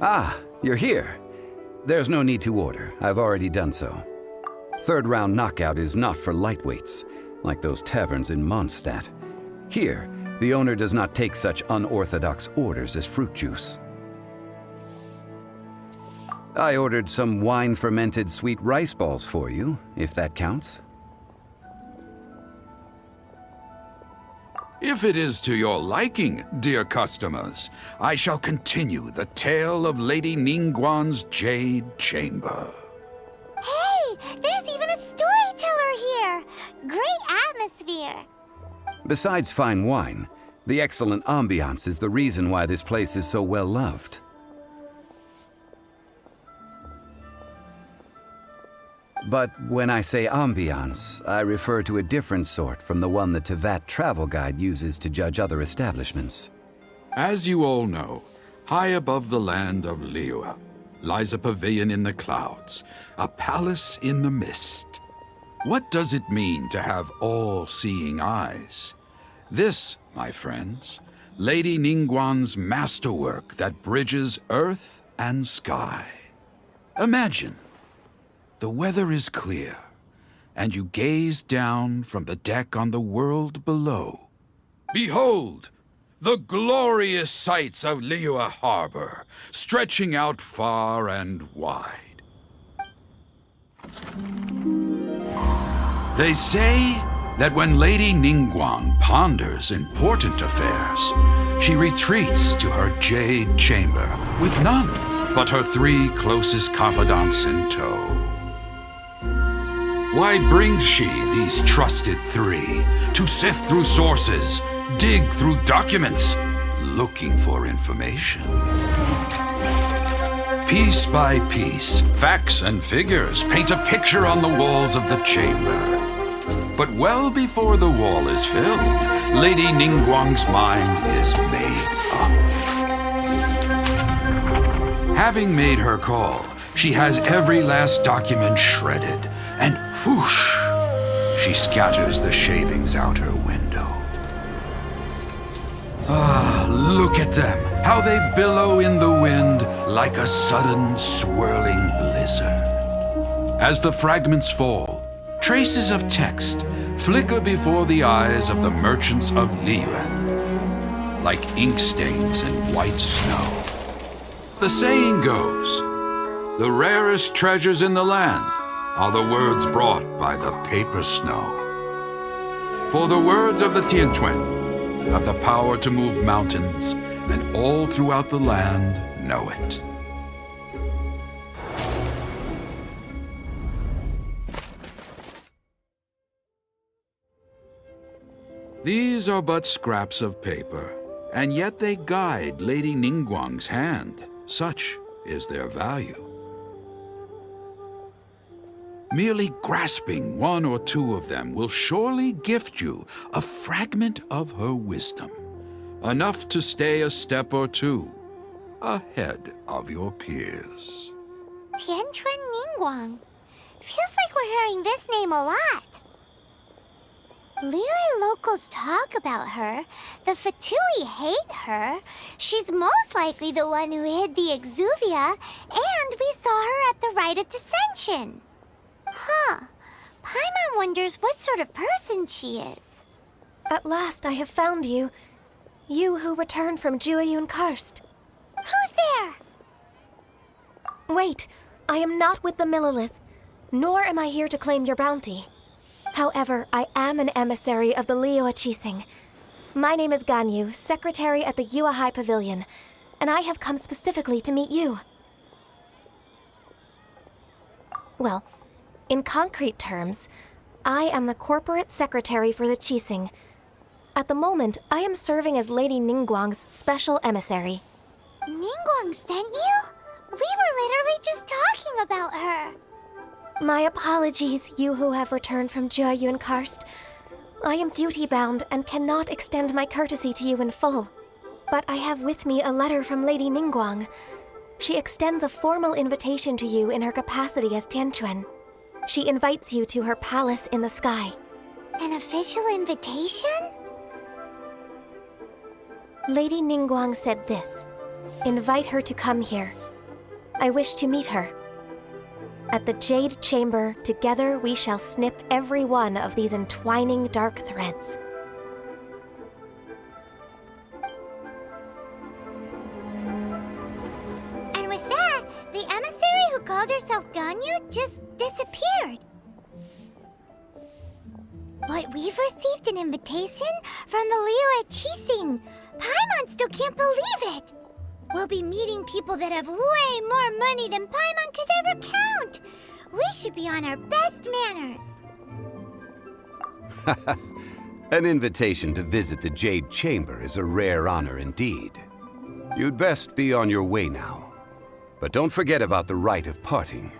Ah, you're here. There's no need to order. I've already done so. Third round knockout is not for lightweights, like those taverns in Mondstadt. Here, the owner does not take such unorthodox orders as fruit juice. I ordered some wine-fermented sweet rice balls for you, if that counts. If it is to your liking, dear customers, I shall continue the tale of Lady Ningguang's Jade Chamber. Hey, there's even a storyteller here! Great atmosphere! Besides fine wine, the excellent ambiance is the reason why this place is so well loved. But when I say ambiance, I refer to a different sort from the one the Teyvat travel guide uses to judge other establishments. As you all know, high above the land of Liyue lies a pavilion in the clouds, a palace in the mist. What does it mean to have all-seeing eyes? This, my friends, Lady Ningguang's masterwork that bridges earth and sky. Imagine, the weather is clear, and you gaze down from the deck on the world below. Behold, the glorious sights of Liyue Harbor, stretching out far and wide. They say that when Lady Ningguang ponders important affairs, she retreats to her jade chamber with none but her 3 closest confidants in tow. Why brings she these trusted 3 to sift through sources, dig through documents, looking for information? Piece by piece, facts and figures paint a picture on the walls of the chamber. But well before the wall is filled, Lady Ningguang's mind is made up. Having made her call, she has every last document shredded, and whoosh, she scatters the shavings out her window. Ah, look at them, how they billow in the wind like a sudden swirling blizzard. As the fragments fall, traces of text flicker before the eyes of the merchants of Liyue, like ink stains in white snow. The saying goes, the rarest treasures in the land are the words brought by the paper snow. For the words of the Tianquan have the power to move mountains, and all throughout the land know it. These are but scraps of paper, and yet they guide Lady Ningguang's hand. Such is their value. Merely grasping 1 or 2 of them will surely gift you a fragment of her wisdom, enough to stay a step or 2 ahead of your peers. Tianquan Ningguang. Feels like we're hearing this name a lot. Liyue locals talk about her. The Fatui hate her. She's most likely the one who hid the exuvia, and we saw her at the rite of dissension. Huh. Paimon wonders what sort of person she is. At last I have found you. You who returned from Jueyun Karst. Who's there? Wait, I am not with the Millelith, nor am I here to claim your bounty. However, I am an emissary of the Liyue Qixing. My name is Ganyu, secretary at the Yue High Pavilion, and I have come specifically to meet you. Well, in concrete terms, I am the corporate secretary for the Qixing. At the moment, I am serving as Lady Ningguang's special emissary. Ningguang sent you? We were literally just talking about her. My apologies, you who have returned from Jueyun Karst. I am duty-bound and cannot extend my courtesy to you in full. But I have with me a letter from Lady Ningguang. She extends a formal invitation to you in her capacity as Tianquan. She invites you to her palace in the sky. An official invitation? Lady Ningguang said this. Invite her to come here. I wish to meet her. At the Jade Chamber, together we shall snip every one of these entwining dark threads. And with that, the emissary who called herself Ganyu just disappeared. But we've received an invitation from the Liyue Chising. Paimon still can't believe it. We'll be meeting people that have way more money than Paimon could ever count. We should be on our best manners. An invitation to visit the Jade Chamber is a rare honor indeed. You'd best be on your way now. But don't forget about the rite of parting.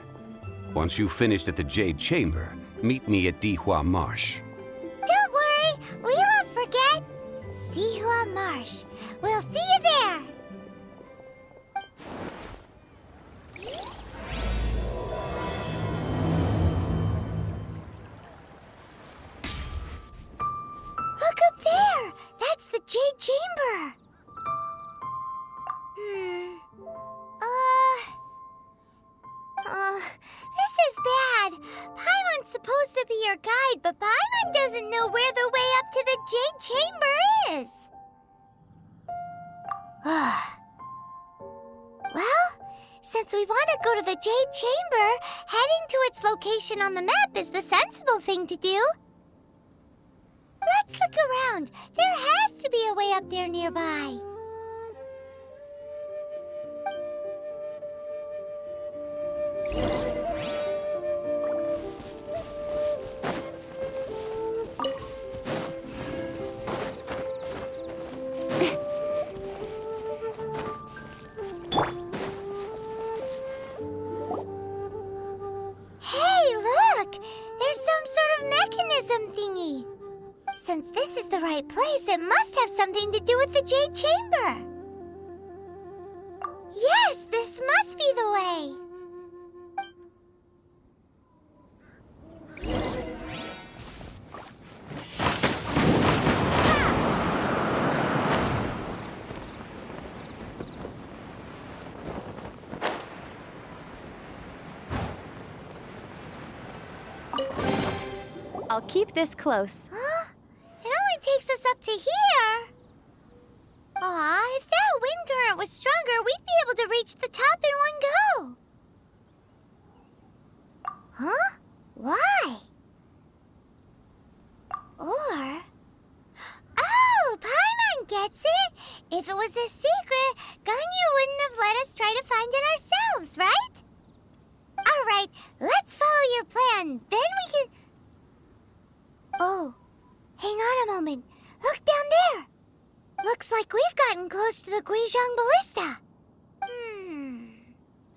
Once you've finished at the Jade Chamber, meet me at Dihua Marsh. Don't worry, we won't forget. Dihua Marsh. We'll see you there. Look up there! That's the Jade Chamber! This is bad. Paimon's supposed to be your guide, but Paimon doesn't know where the way up to the Jade Chamber is. Well, since we want to go to the Jade Chamber, heading to its location on the map is the sensible thing to do. Let's look around. There has to be a way up there nearby. Hey, look! There's some sort of mechanism thingy. Since this is the right place, it must have something to do with the Jade Chamber. Yes, this must be the way. I'll keep this close. Huh? It only takes us up to here. Aw, if that wind current was stronger, we'd be able to reach the top in one go. Huh? Why? Or... Oh, Paimon gets it! If it was a secret, Ganyu wouldn't have let us try to find it ourselves, right? Alright, let's follow your plan. Then we can... Oh, hang on a moment. Look down there. Looks like we've gotten close to the Guizhong Ballista.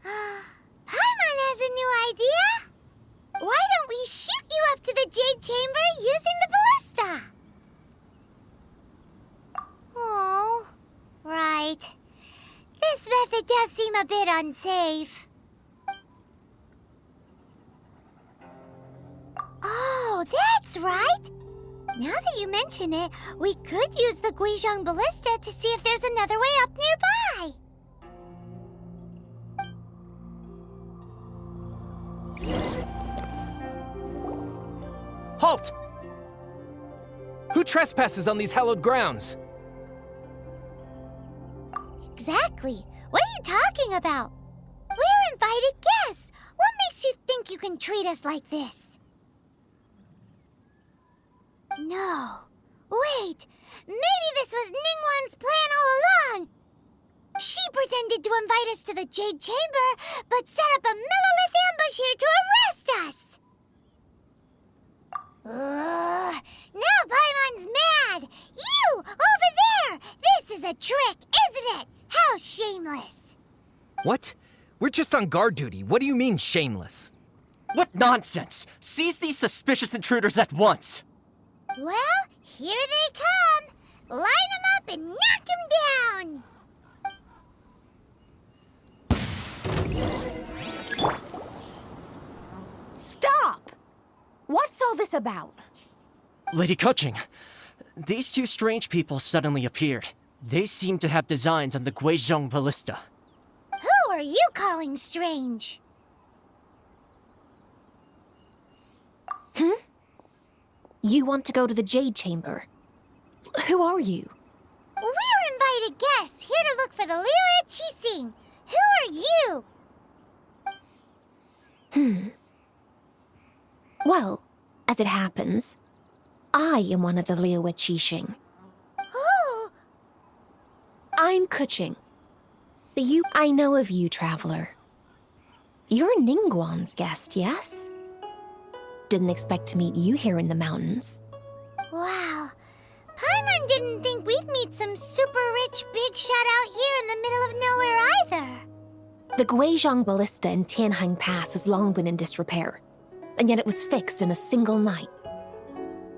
Paimon has a new idea. Why don't we shoot you up to the Jade Chamber using the ballista? Oh, right. This method does seem a bit unsafe. Oh, that's right! Now that you mention it, we could use the Guizhong Ballista to see if there's another way up nearby. Halt! Who trespasses on these hallowed grounds? Exactly. What are you talking about? We're invited guests. What makes you think you can treat us like this? No. Wait. Maybe this was Ningguang's plan all along. She pretended to invite us to the Jade Chamber, but set up a millilith ambush here to arrest us. Now Paimon's mad. You, over there. This is a trick, isn't it? How shameless. What? We're just on guard duty. What do you mean, shameless? What nonsense! Seize these suspicious intruders at once! Well, here they come. Line them up and knock them down. Stop! What's all this about? Lady Coaching, these two strange people suddenly appeared. They seem to have designs on the Guizhong Ballista. Who are you calling strange? You want to go to the Jade Chamber? Who are you? We're invited guests here to look for the Liyue Chising. Who are you? Well, as it happens, I am one of the Liyue Qixing. Oh, I'm Kuching. I know of you, Traveler. You're Ningguang's guest, yes? Didn't expect to meet you here in the mountains. wow. Paimon didn't think we'd meet some super rich big shot out here in the middle of nowhere either. The Guizhong Ballista in Tianhang Pass has long been in disrepair, and yet it was fixed in a single night.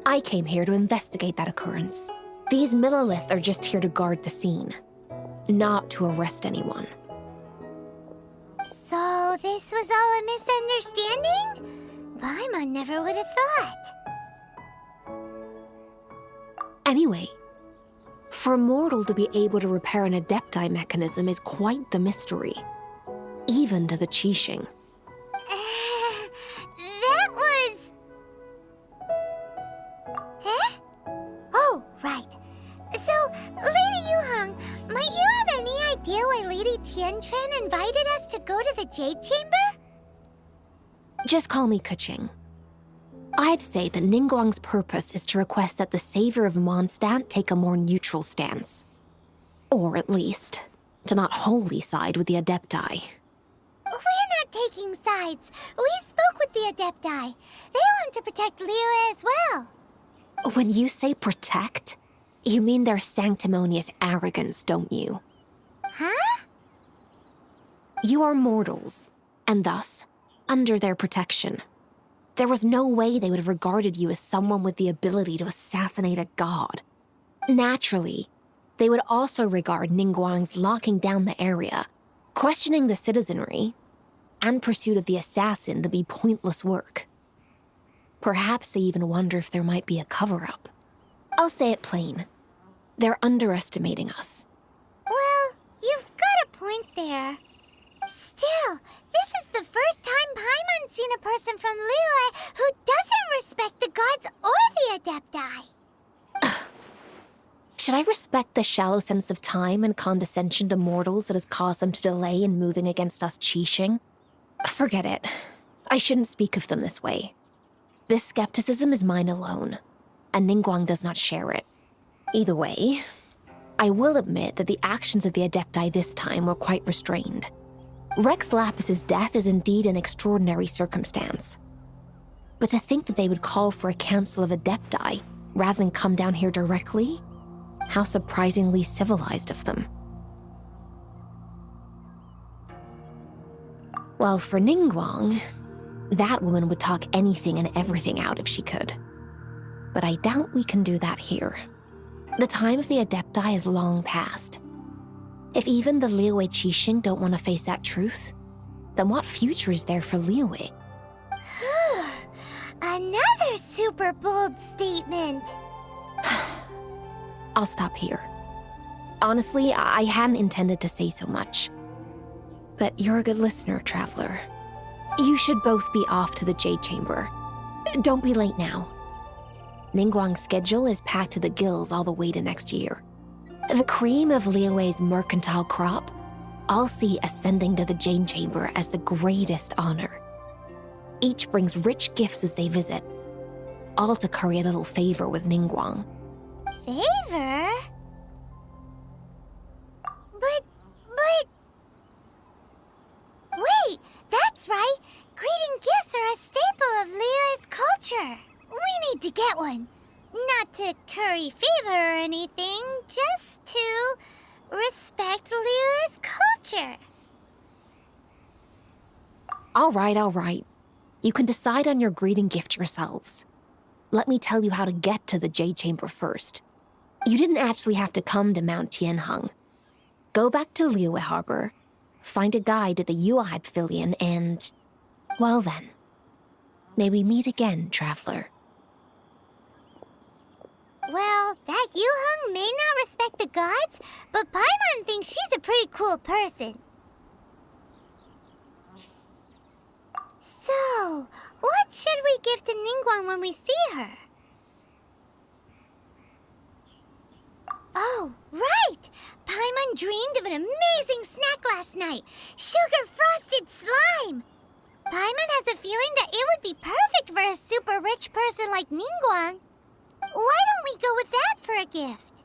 I came here to investigate that occurrence. These Millilith are just here to guard the scene, not to arrest anyone. So this was all a misunderstanding? Paimon never would have thought. Anyway, for a mortal to be able to repair an Adepti mechanism is quite the mystery, even to the Qixing. That was... Eh? Oh, right. So, Lady Yuheng, might you have any idea why Lady Tianquan invited us to go to the Jade Chamber? Just call me Kuching. I'd say that Ningguang's purpose is to request that the savior of Mondstadt take a more neutral stance. Or at least, to not wholly side with the Adepti. We're not taking sides. We spoke with the Adepti. They want to protect Liyue as well. When you say protect, you mean their sanctimonious arrogance, don't you? Huh? You are mortals, and thus, under their protection. There was no way they would have regarded you as someone with the ability to assassinate a god. Naturally, they would also regard Ningguang's locking down the area, questioning the citizenry, and pursuit of the assassin to be pointless work. Perhaps they even wonder if there might be a cover-up. I'll say it plain. They're underestimating us. Well, you've got a point there. Still, this is the first time Paimon's seen a person from Liyue who doesn't respect the gods or the Adepti. Should I respect the shallow sense of time and condescension to mortals that has caused them to delay in moving against us Qixing? Forget it. I shouldn't speak of them this way. This skepticism is mine alone, and Ningguang does not share it. Either way, I will admit that the actions of the Adepti this time were quite restrained. Rex Lapis's death is indeed an extraordinary circumstance. But to think that they would call for a council of Adepti rather than come down here directly? How surprisingly civilized of them. Well, for Ningguang, that woman would talk anything and everything out if she could. But I doubt we can do that here. The time of the Adepti is long past. If even the Liyue Qixing don't want to face that truth, then what future is there for Liyue? Another super bold statement. I'll stop here. Honestly, I hadn't intended to say so much. But you're a good listener, Traveler. You should both be off to the Jade Chamber. Don't be late now. Ningguang's schedule is packed to the gills all the way to next year. The cream of Liyue's mercantile crop, I'll see ascending to the Jade Chamber as the greatest honor. Each brings rich gifts as they visit, all to curry a little favor with Ningguang. Favor? But... Wait, that's right. Greeting gifts are a staple of Liyue's culture. We need to get one. Not to curry favor or anything, just to respect Liyue's culture. All right. You can decide on your greeting gift yourselves. Let me tell you how to get to the Jade Chamber first. You didn't actually have to come to Mount Tianheng. Go back to Liyue Harbor, find a guide at the Yuehai Pavilion, and... well then. May we meet again, Traveler. Well, that Yuheng may not respect the gods, but Paimon thinks she's a pretty cool person. So, what should we give to Ningguang when we see her? Oh, right! Paimon dreamed of an amazing snack last night. Sugar-frosted slime! Paimon has a feeling that it would be perfect for a super rich person like Ningguang. Why don't we go with that for a gift?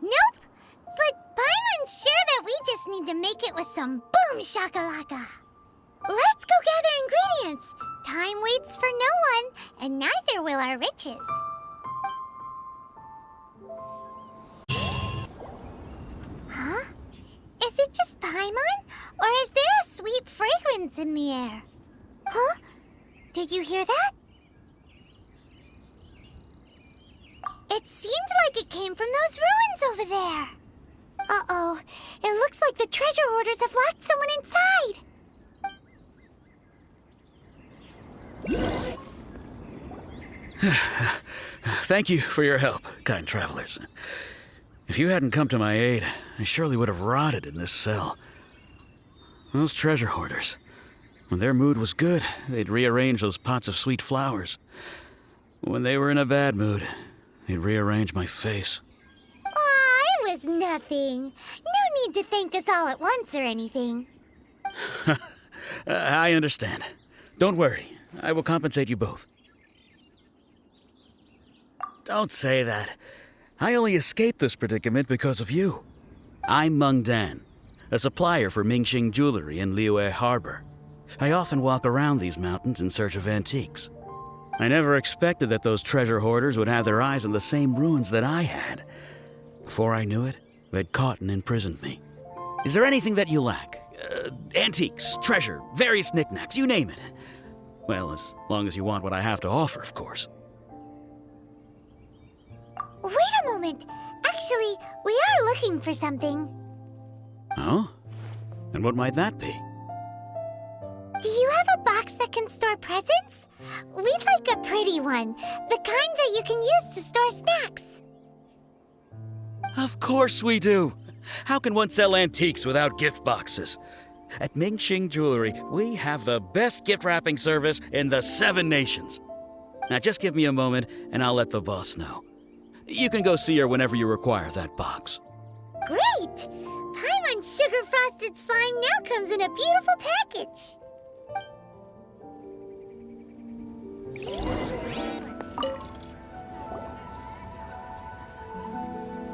Nope! But Paimon's sure that we just need to make it with some boom shakalaka. Let's go gather ingredients. Time waits for no one, and neither will our riches. Huh? Is it just Paimon? Or is there a sweet fragrance in the air? Huh? Did you hear that? It seemed like it came from those ruins over there. Uh-oh. It looks like the treasure hoarders have locked someone inside. Thank you for your help, kind travelers. If you hadn't come to my aid, I surely would have rotted in this cell. Those treasure hoarders, when their mood was good, they'd rearrange those pots of sweet flowers. When they were in a bad mood, they'd rearrange my face. Aw, it was nothing. No need to thank us all at once or anything. I understand. Don't worry. I will compensate you both. Don't say that. I only escaped this predicament because of you. I'm Meng Dan, a supplier for Mingxing jewelry in Liyue Harbor. I often walk around these mountains in search of antiques. I never expected that those treasure hoarders would have their eyes on the same ruins that I had. Before I knew it, they'd caught and imprisoned me. Is there anything that you lack? Antiques, treasure, various knickknacks, you name it. Well, as long as you want what I have to offer, of course. Wait a moment. Actually, we are looking for something. Oh? And what might that be? Do you have a box that can store presents? We'd like a pretty one. The kind that you can use to store snacks. Of course we do. How can one sell antiques without gift boxes? At Mingxing Jewelry, we have the best gift wrapping service in the 7 nations. Now just give me a moment and I'll let the boss know. You can go see her whenever you require that box. Great! Paimon's sugar-frosted slime now comes in a beautiful package.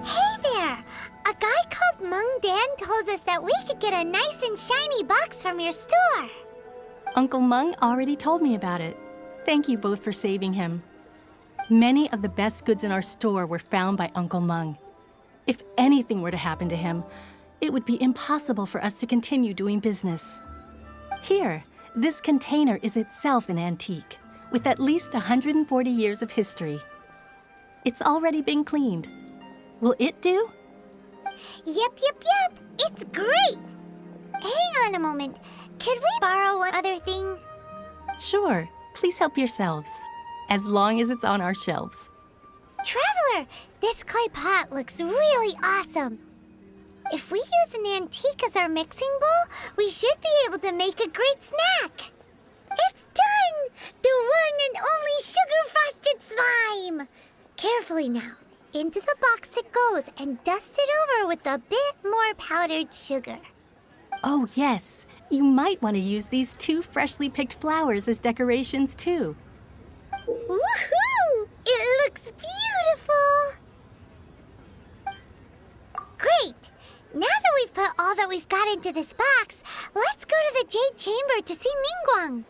Hey there! A guy called Meng Dan told us that we could get a nice and shiny box from your store. Uncle Meng already told me about it. Thank you both for saving him. Many of the best goods in our store were found by Uncle Meng. If anything were to happen to him, it would be impossible for us to continue doing business. Here, this container is itself an antique, with at least 140 years of history. It's already been cleaned. Will it do? Yep. It's great! Hang on a moment. Could we borrow one other thing? Sure, please help yourselves, as long as it's on our shelves. Traveler, this clay pot looks really awesome. If we use an antique as our mixing bowl, we should be able to make a great snack. It's done! The one and only sugar-frosted slime! Carefully now. Into the box it goes and dust it over with a bit more powdered sugar. Oh yes, you might want to use these 2 freshly picked flowers as decorations too. Woohoo! It looks beautiful! Great! Now that we've put all that we've got into this box, let's go to the Jade Chamber to see Ningguang.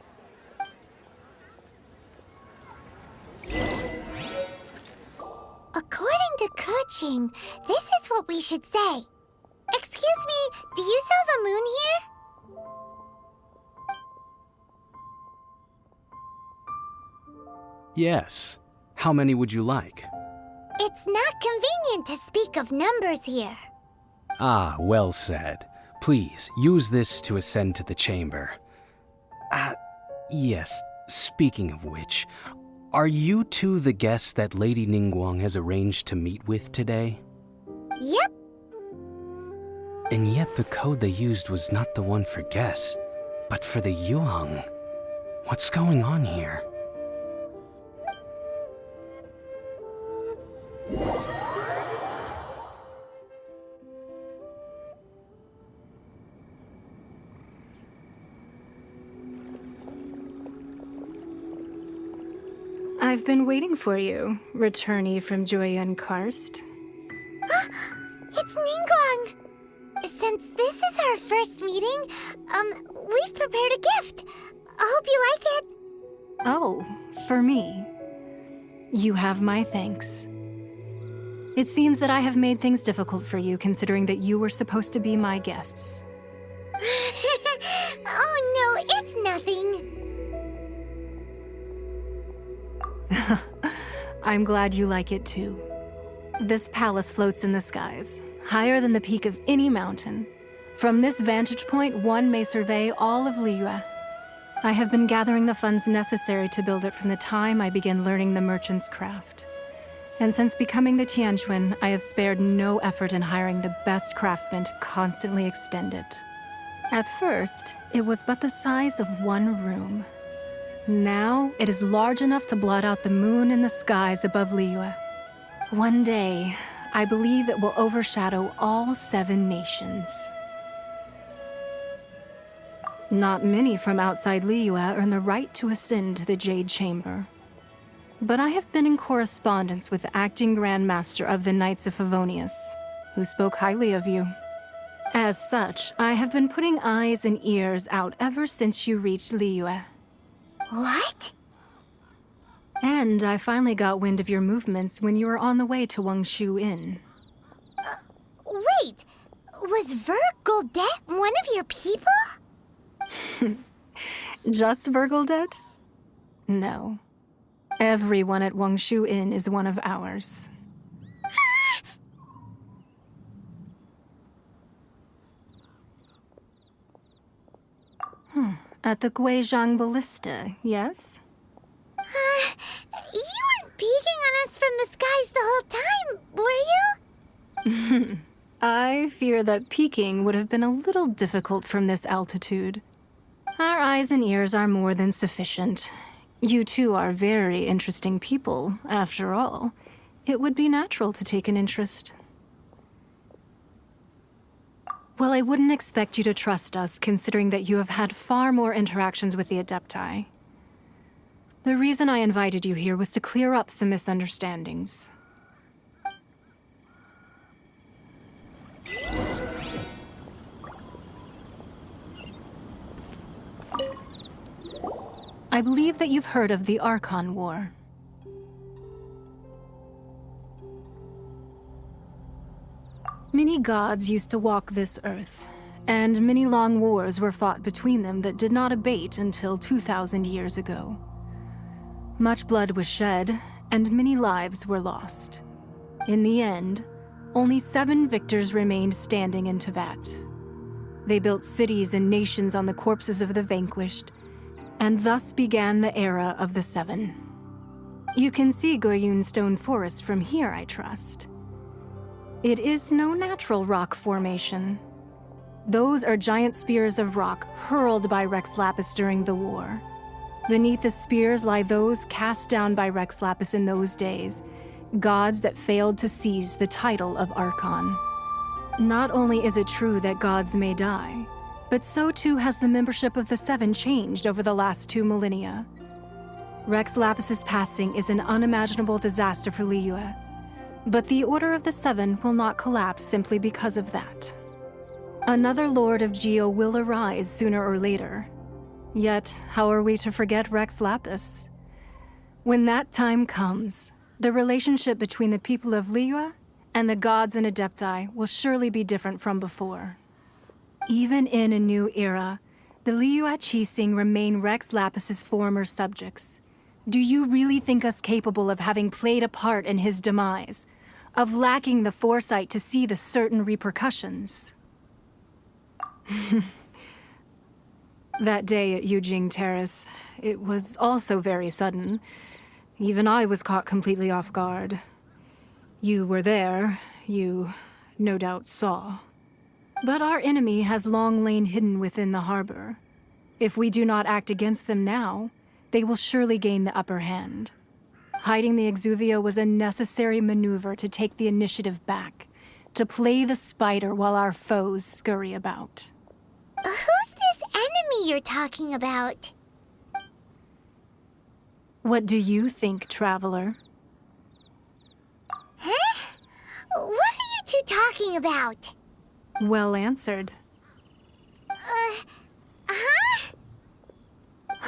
According to Keqing, this is what we should say. Excuse me, do you sell the moon here? Yes. How many would you like? It's not convenient to speak of numbers here. Ah, well said. Please, use this to ascend to the chamber. Yes, speaking of which, are you two the guests that Lady Ningguang has arranged to meet with today? Yep. And yet the code they used was not the one for guests. But for the Yuheng, what's going on here? I've been waiting for you, returnee from Jueyun and Karst. It's Ningguang! Since this is our first meeting, we've prepared a gift. I hope you like it. Oh, for me. You have my thanks. It seems that I have made things difficult for you, considering that you were supposed to be my guests. Oh no, it's nothing. I'm glad you like it too. This palace floats in the skies, higher than the peak of any mountain. From this vantage point, one may survey all of Liyue. I have been gathering the funds necessary to build it from the time I began learning the merchant's craft. And since becoming the Tianquan, I have spared no effort in hiring the best craftsmen to constantly extend it. At first, it was but the size of one room. Now, it is large enough to blot out the moon in the skies above Liyue. One day, I believe it will overshadow all 7 nations. Not many from outside Liyue earn the right to ascend to the Jade Chamber. But I have been in correspondence with the acting Grand Master of the Knights of Favonius, who spoke highly of you. As such, I have been putting eyes and ears out ever since you reached Liyue. What? And I finally got wind of your movements when you were on the way to Wangshu Inn. Wait, was Vergoldet one of your people? Just Vergoldet? No. Everyone at Wangshu Inn is one of ours. At the Guizhang Ballista, yes? You weren't peeking on us from the skies the whole time, were you? I fear that peeking would have been a little difficult from this altitude. Our eyes and ears are more than sufficient. You two are very interesting people, after all. It would be natural to take an interest. Well, I wouldn't expect you to trust us, considering that you have had far more interactions with the Adepti. The reason I invited you here was to clear up some misunderstandings. I believe that you've heard of the Archon War. Many gods used to walk this earth, and many long wars were fought between them that did not abate until 2,000 years ago. Much blood was shed, and many lives were lost. In the end, only 7 victors remained standing in Teyvat. They built cities and nations on the corpses of the vanquished, and thus began the era of the 7. You can see Goyun Stone Forest from here, I trust. It is no natural rock formation. Those are giant spears of rock hurled by Rex Lapis during the war. Beneath the spears lie those cast down by Rex Lapis in those days, gods that failed to seize the title of Archon. Not only is it true that gods may die, but so too has the membership of the 7 changed over the last 2 millennia. Rex Lapis's passing is an unimaginable disaster for Liyue, but the Order of the 7 will not collapse simply because of that. Another Lord of Geo will arise sooner or later. Yet, how are we to forget Rex Lapis? When that time comes, the relationship between the people of Liyue and the gods and Adepti will surely be different from before. Even in a new era, the Liyue Qixing remain Rex Lapis's former subjects. Do you really think us capable of having played a part in his demise? Of lacking the foresight to see the certain repercussions? That day at Yujing Terrace, it was also very sudden. Even I was caught completely off guard. You were there, you no doubt saw. But our enemy has long lain hidden within the harbor. If we do not act against them now, they will surely gain the upper hand. Hiding the Exuvia was a necessary maneuver to take the initiative back, to play the spider while our foes scurry about. Who's this enemy you're talking about? What do you think, Traveler? Huh? What are you two talking about? Well answered.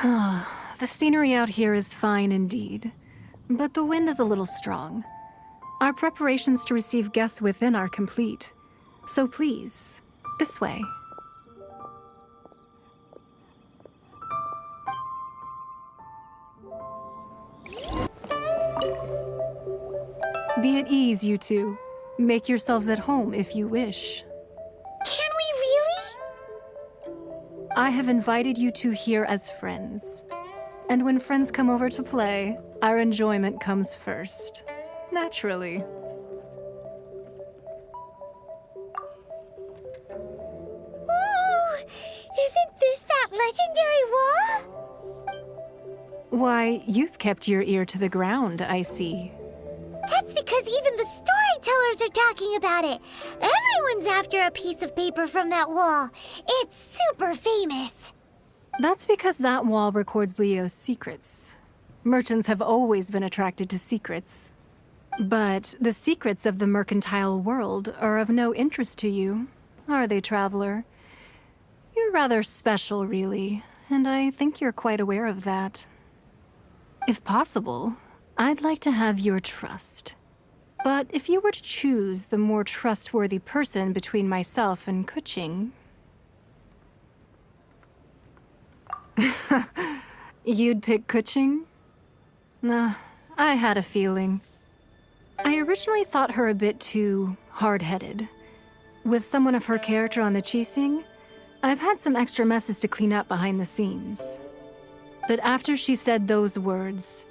The scenery out here is fine indeed, but the wind is a little strong. Our preparations to receive guests within are complete. So please, this way. Be at ease, you two. Make yourselves at home if you wish. Can we really? I have invited you two here as friends. And when friends come over to play, our enjoyment comes first. Naturally. Ooh, isn't this that legendary wall? Why, you've kept your ear to the ground, I see. That's because even the storytellers are talking about it. Everyone's after a piece of paper from that wall. It's super famous. That's because that wall records Liyue's secrets. Merchants have always been attracted to secrets. But the secrets of the mercantile world are of no interest to you, are they, Traveler? You're rather special, really, and I think you're quite aware of that. If possible, I'd like to have your trust. But if you were to choose the more trustworthy person between myself and Kuching... You'd pick Kuching? Nah, I had a feeling. I originally thought her a bit too hard-headed. With someone of her character on the Qixing, I've had some extra messes to clean up behind the scenes. But after she said those words,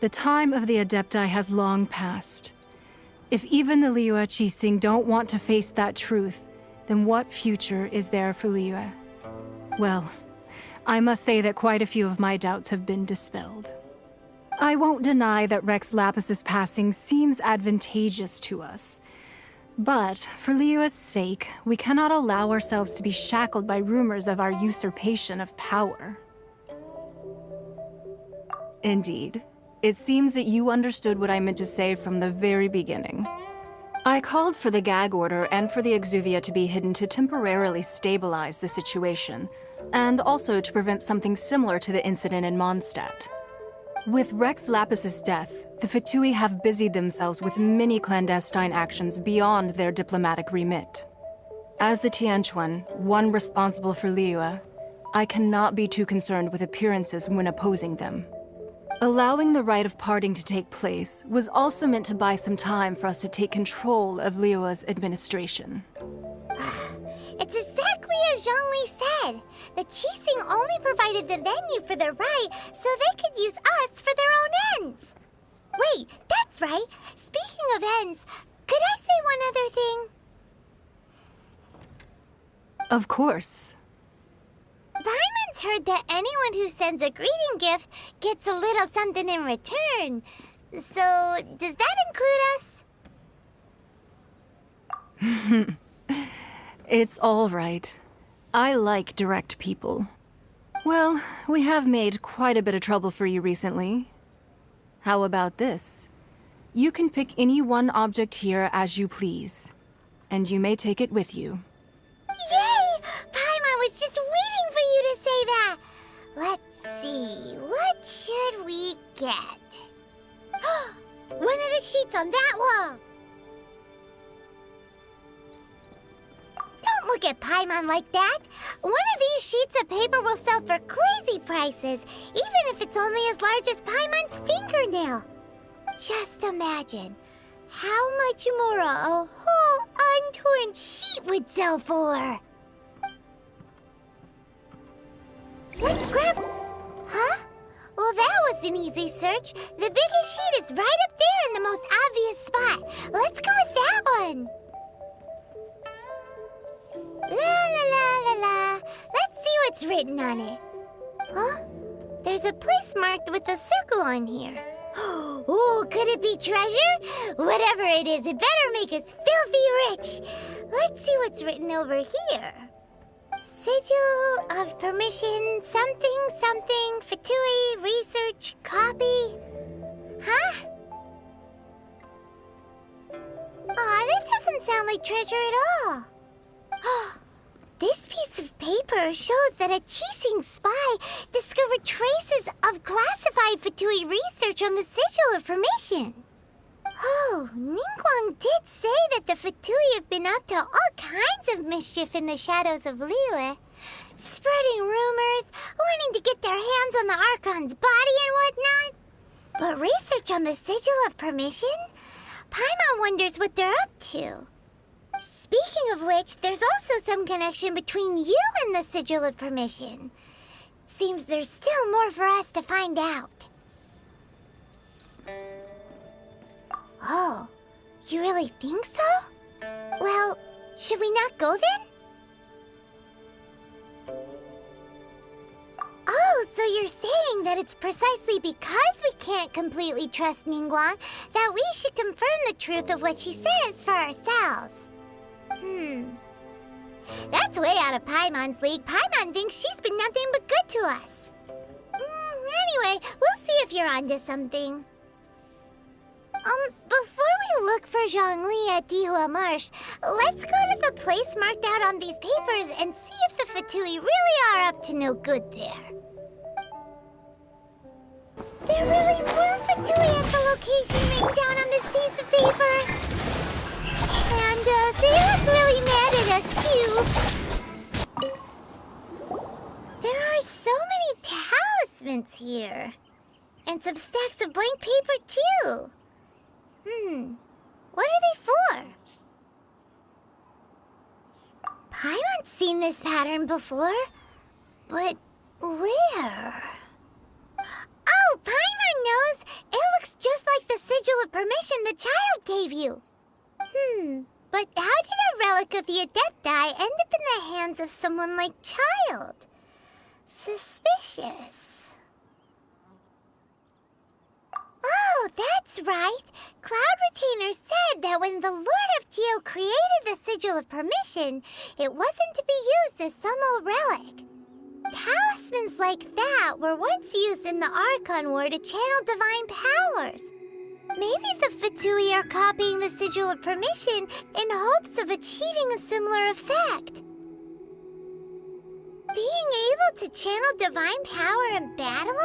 the time of the Adepti has long passed. If even the Liyue Qixing don't want to face that truth, then what future is there for Liyue? Well, I must say that quite a few of my doubts have been dispelled. I won't deny that Rex Lapis's passing seems advantageous to us. But for Liyue's sake, we cannot allow ourselves to be shackled by rumors of our usurpation of power. Indeed. It seems that you understood what I meant to say from the very beginning. I called for the gag order and for the Exuvia to be hidden to temporarily stabilize the situation, and also to prevent something similar to the incident in Mondstadt. With Rex Lapis's death, the Fatui have busied themselves with many clandestine actions beyond their diplomatic remit. As the Tianquan, one responsible for Liyue, I cannot be too concerned with appearances when opposing them. Allowing the rite of parting to take place was also meant to buy some time for us to take control of Liyue's administration. It's exactly as Zhongli said. The Qixing only provided the venue for the rite so they could use us for their own ends. Wait, that's right. Speaking of ends, could I say one other thing? Of course. Paimon's heard that anyone who sends a greeting gift gets a little something in return. So, does that include us? It's all right. I like direct people. Well, we have made quite a bit of trouble for you recently. How about this? You can pick any one object here as you please, and you may take it with you. Yay! Paimon was just waiting for you to say that! Let's see, what should we get? One of the sheets on that wall! Don't look at Paimon like that! One of these sheets of paper will sell for crazy prices, even if it's only as large as Paimon's fingernail. Just imagine how much more a whole untorn sheet would sell for. Let's grab... Huh? Well, that was an easy search. The biggest sheet is right up there in the most obvious spot. Let's go with that one. La la la la la. Let's see what's written on it. Huh? There's a place marked with a circle on here. Oh, could it be treasure? Whatever it is, it better make us filthy rich. Let's see what's written over here. Sigil of permission, something, Fatui, research, copy. Huh? Aw, that doesn't sound like treasure at all. This piece of paper shows that a Qixing spy discovered traces of classified Fatui research on the Sigil of Permission. Oh, Ningguang did say that the Fatui have been up to all kinds of mischief in the shadows of Liyue, spreading rumors, wanting to get their hands on the Archon's body and whatnot. But research on the Sigil of Permission? Paimon wonders what they're up to. Speaking of which, there's also some connection between you and the Sigil of Permission. Seems there's still more for us to find out. Oh, you really think so? Well, should we not go then? Oh, so you're saying that it's precisely because we can't completely trust Ningguang that we should confirm the truth of what she says for ourselves. That's way out of Paimon's league. Paimon thinks she's been nothing but good to us. Anyway, we'll see if you're onto something. Before we look for Zhongli at Dihua Marsh, let's go to the place marked out on these papers and see if the Fatui really are up to no good there. There really were Fatui at the location written down on this piece of paper. And, they look really mad at us, too. There are so many talismans here. And some stacks of blank paper, too. What are they for? Paimon's seen this pattern before. But where? Oh, Paimon knows! It looks just like the Sigil of Permission the child gave you. But how did a relic of the Adepti end up in the hands of someone like Child? Suspicious. Oh, that's right. Cloud Retainer said that when the Lord of Geo created the Sigil of Permission, it wasn't to be used as some old relic. Talismans like that were once used in the Archon War to channel divine powers. Maybe the Fatui are copying the Sigil of Permission in hopes of achieving a similar effect. Being able to channel divine power in battle?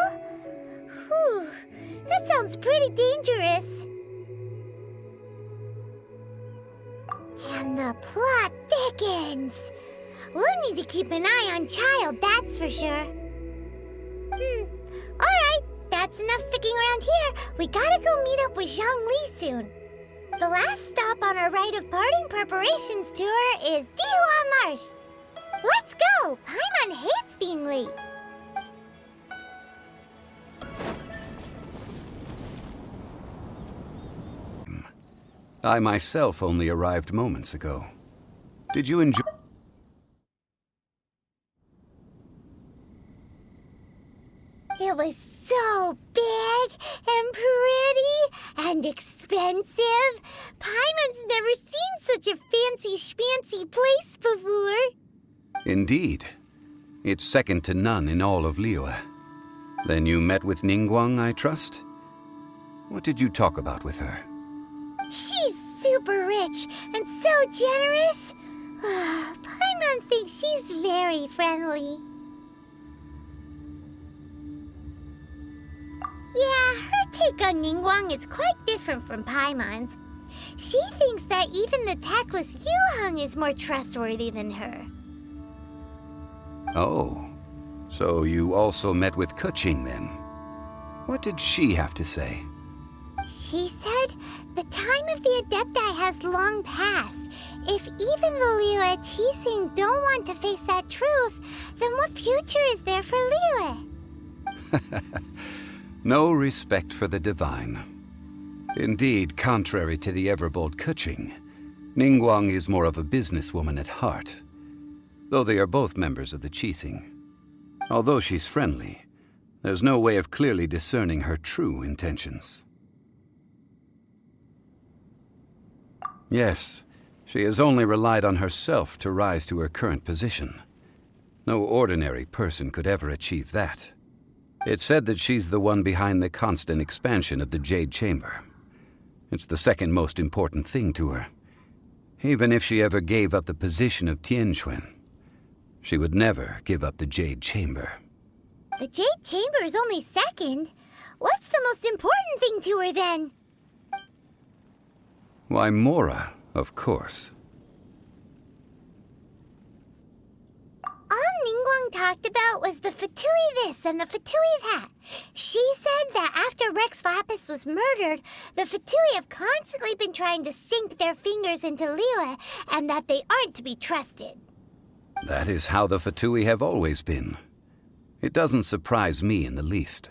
Whew, that sounds pretty dangerous. And the plot thickens. We'll need to keep an eye on Child, that's for sure. Alright, that's enough sticking around here. We gotta go meet up with Zhongli soon. The last stop on our rite of parting preparations tour is Dihua Marsh. Let's go! Paimon hates being late. I myself only arrived moments ago. Did you enjoy? It was so big and pretty and expensive. Paimon's never seen such a fancy schmancy place before. Indeed. It's second to none in all of Liyue. Then you met with Ningguang, I trust? What did you talk about with her? She's super rich and so generous. Paimon thinks she's very friendly. Yeah, her take on Ningguang is quite different from Paimon's. She thinks that even the tactless Yuheng is more trustworthy than her. Oh, so you also met with Keqing then? What did she have to say? She said the time of the Adepti has long passed. If even the Liyue Qixing don't want to face that truth, then what future is there for Liyue? No respect for the divine. Indeed, contrary to the ever-bold Keqing, Ningguang is more of a businesswoman at heart, though they are both members of the Qixing. Although she's friendly, there's no way of clearly discerning her true intentions. Yes, she has only relied on herself to rise to her current position. No ordinary person could ever achieve that. It's said that she's the one behind the constant expansion of the Jade Chamber. It's the second most important thing to her. Even if she ever gave up the position of Tianquan, she would never give up the Jade Chamber. The Jade Chamber is only second. What's the most important thing to her, then? Why, Mora, of course. All Ningguang talked about was the Fatui this and the Fatui that. She said that after Rex Lapis was murdered, the Fatui have constantly been trying to sink their fingers into Liyue, and that they aren't to be trusted. That is how the Fatui have always been. It doesn't surprise me in the least.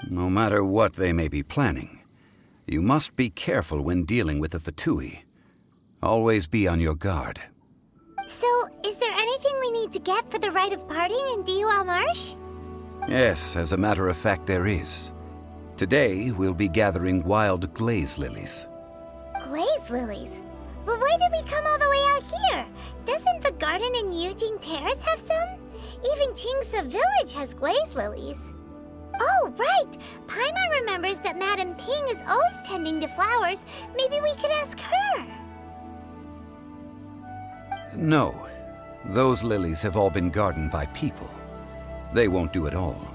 No matter what they may be planning, you must be careful when dealing with the Fatui. Always be on your guard. So, is there anything we need to get for the rite of parting in Dihua Marsh? Yes, as a matter of fact, there is. Today, we'll be gathering wild glaze lilies. Glaze lilies? But why did we come all the way out here? Doesn't the garden in Yujing Terrace have some? Even Qingse Village has glaze lilies. Oh, right! Paimon remembers that Madame Ping is always tending to flowers. Maybe we could ask her. No. Those lilies have all been gardened by people. They won't do it all.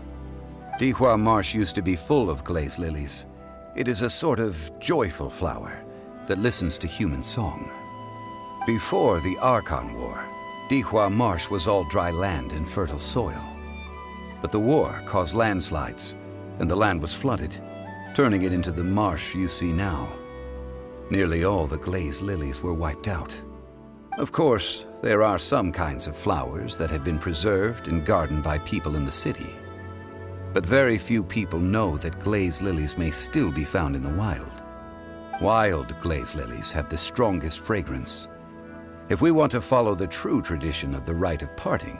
Dihua Marsh used to be full of glaze lilies. It is a sort of joyful flower that listens to human song. Before the Archon War, Dihua Marsh was all dry land and fertile soil. But the war caused landslides, and the land was flooded, turning it into the marsh you see now. Nearly all the glaze lilies were wiped out. Of course, there are some kinds of flowers that have been preserved and gardened by people in the city. But very few people know that glaze lilies may still be found in the wild. Wild glaze lilies have the strongest fragrance. If we want to follow the true tradition of the rite of parting,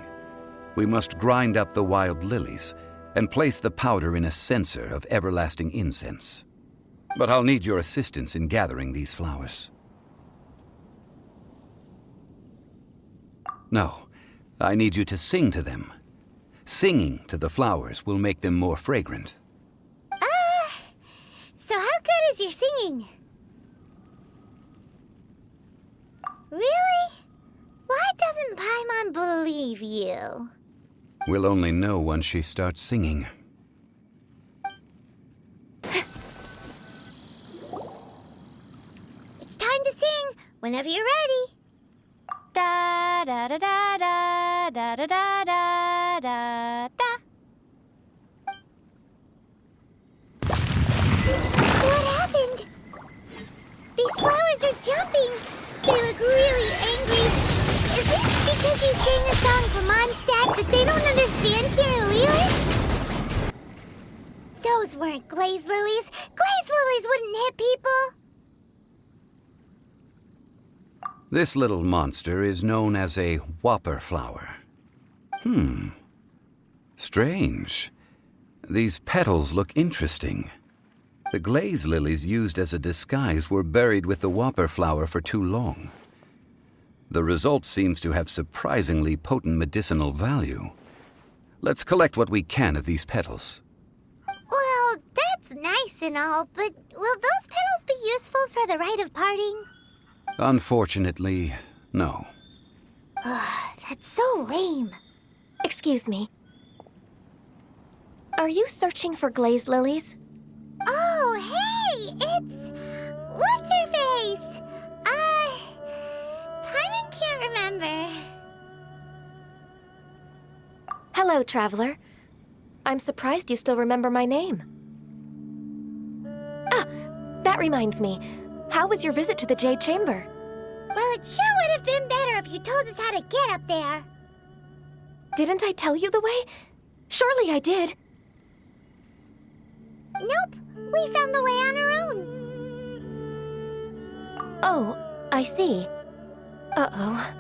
we must grind up the wild lilies and place the powder in a censer of everlasting incense. But I'll need your assistance in gathering these flowers. No, I need you to sing to them. Singing to the flowers will make them more fragrant. So how good is your singing? Really? Why doesn't Paimon believe you? We'll only know once she starts singing. It's time to sing, whenever you're ready. Da da da da da da da da da da da. What happened? These flowers are jumping. They look really angry. Is it because you sang a song for Mondstadt that they don't understand here in Liyue? Those weren't glaze lilies. Glaze lilies wouldn't hit people. This little monster is known as a whopper flower. Strange. These petals look interesting. The glaze lilies used as a disguise were buried with the whopper flower for too long. The result seems to have surprisingly potent medicinal value. Let's collect what we can of these petals. Well, that's nice and all, but will those petals be useful for the rite of parting? Unfortunately, no. That's so lame. Excuse me. Are you searching for glaze lilies? Oh, hey! It's... What's her face? Paimon can't remember. Hello, Traveler. I'm surprised you still remember my name. Ah, that reminds me. How was your visit to the Jade Chamber? Well, it sure would have been better if you told us how to get up there. Didn't I tell you the way? Surely I did. Nope, we found the way on our own. Oh, I see. Uh-oh.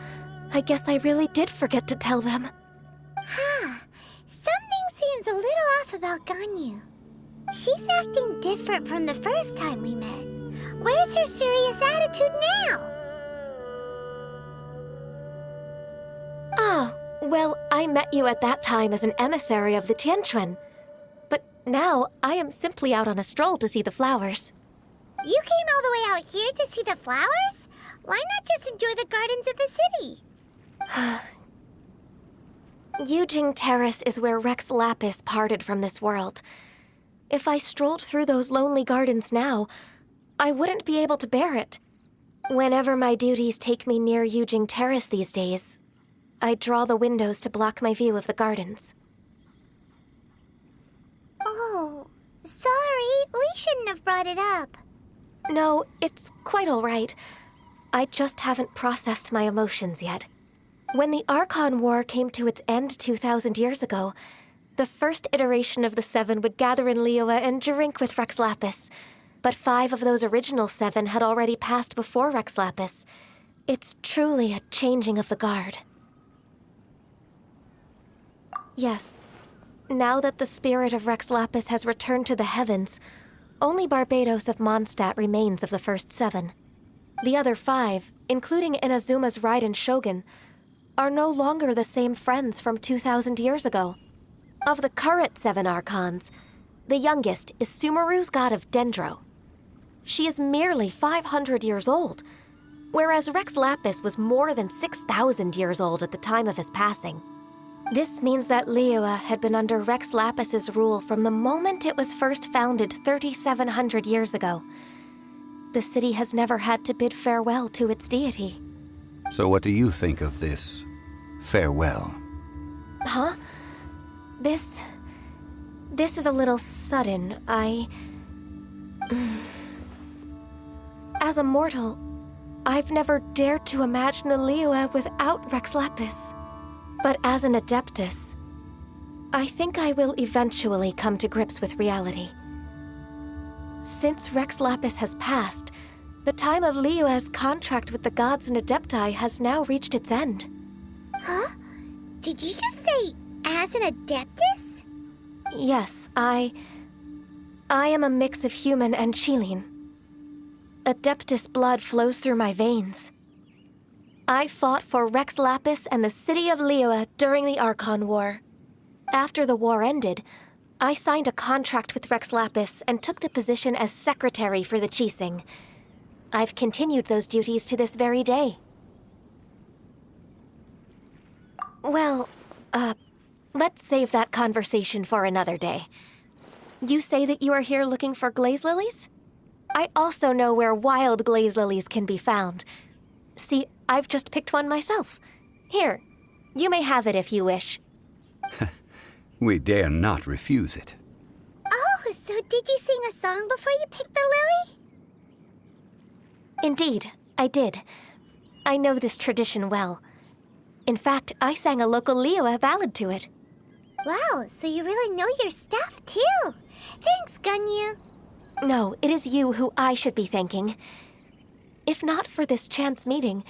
I guess I really did forget to tell them. Huh. Something seems a little off about Ganyu. She's acting different from the first time we met. Where's her serious attitude now? Oh, well, I met you at that time as an emissary of the Tianquan. But now, I am simply out on a stroll to see the flowers. You came all the way out here to see the flowers? Why not just enjoy the gardens of the city? Yujing Terrace is where Rex Lapis parted from this world. If I strolled through those lonely gardens now, I wouldn't be able to bear it. Whenever my duties take me near Yujing Terrace these days, I draw the windows to block my view of the gardens. Oh, sorry. We shouldn't have brought it up. No, it's quite all right. I just haven't processed my emotions yet. When the Archon War came to its end 2,000 years ago, the first iteration of the Seven would gather in Liyue and drink with Rex Lapis. But 5 of those original 7 had already passed before Rex Lapis. It's truly a changing of the guard. Yes, now that the spirit of Rex Lapis has returned to the heavens, only Barbados of Mondstadt remains of the first 7. The other 5, including Inazuma's Raiden Shogun, are no longer the same friends from 2,000 years ago. Of the current 7 Archons, the youngest is Sumeru's god of Dendro. She is merely 500 years old, whereas Rex Lapis was more than 6,000 years old at the time of his passing. This means that Liyue had been under Rex Lapis's rule from the moment it was first founded 3,700 years ago. The city has never had to bid farewell to its deity. So what do you think of this farewell? Huh? This is a little sudden. As a mortal, I've never dared to imagine a Liyue without Rex Lapis. But as an Adeptus, I think I will eventually come to grips with reality. Since Rex Lapis has passed, the time of Liyue's contract with the gods and Adepti has now reached its end. Huh? Did you just say, as an Adeptus? Yes, I am a mix of human and Chilean. Adeptus blood flows through my veins. I fought for Rex Lapis and the city of Liyue during the Archon War. After the war ended, I signed a contract with Rex Lapis and took the position as secretary for the Qixing. I've continued those duties to this very day. Well, let's save that conversation for another day. You say that you are here looking for glaze lilies? I also know where wild glaze lilies can be found. See, I've just picked one myself. Here, you may have it if you wish. We dare not refuse it. Oh, so did you sing a song before you picked the lily? Indeed, I did. I know this tradition well. In fact, I sang a local Liyue ballad to it. Wow, so you really know your stuff, too. Thanks, Ganyu. No, it is you who I should be thanking. If not for this chance meeting,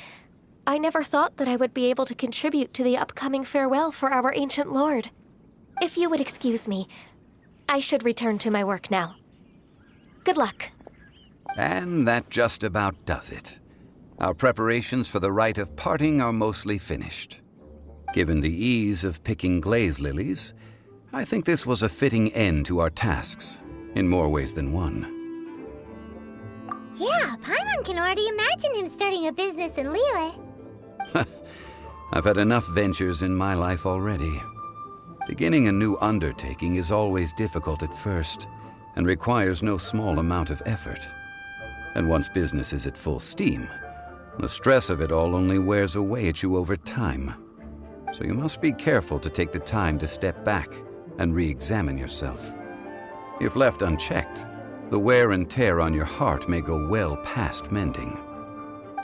I never thought that I would be able to contribute to the upcoming farewell for our ancient lord. If you would excuse me, I should return to my work now. Good luck. And that just about does it. Our preparations for the rite of parting are mostly finished. Given the ease of picking glaze lilies, I think this was a fitting end to our tasks, in more ways than one. Yeah, Paimon can already imagine him starting a business in Liyue. I've had enough ventures in my life already. Beginning a new undertaking is always difficult at first, and requires no small amount of effort. And once business is at full steam, the stress of it all only wears away at you over time. So you must be careful to take the time to step back and re-examine yourself. If left unchecked, the wear and tear on your heart may go well past mending.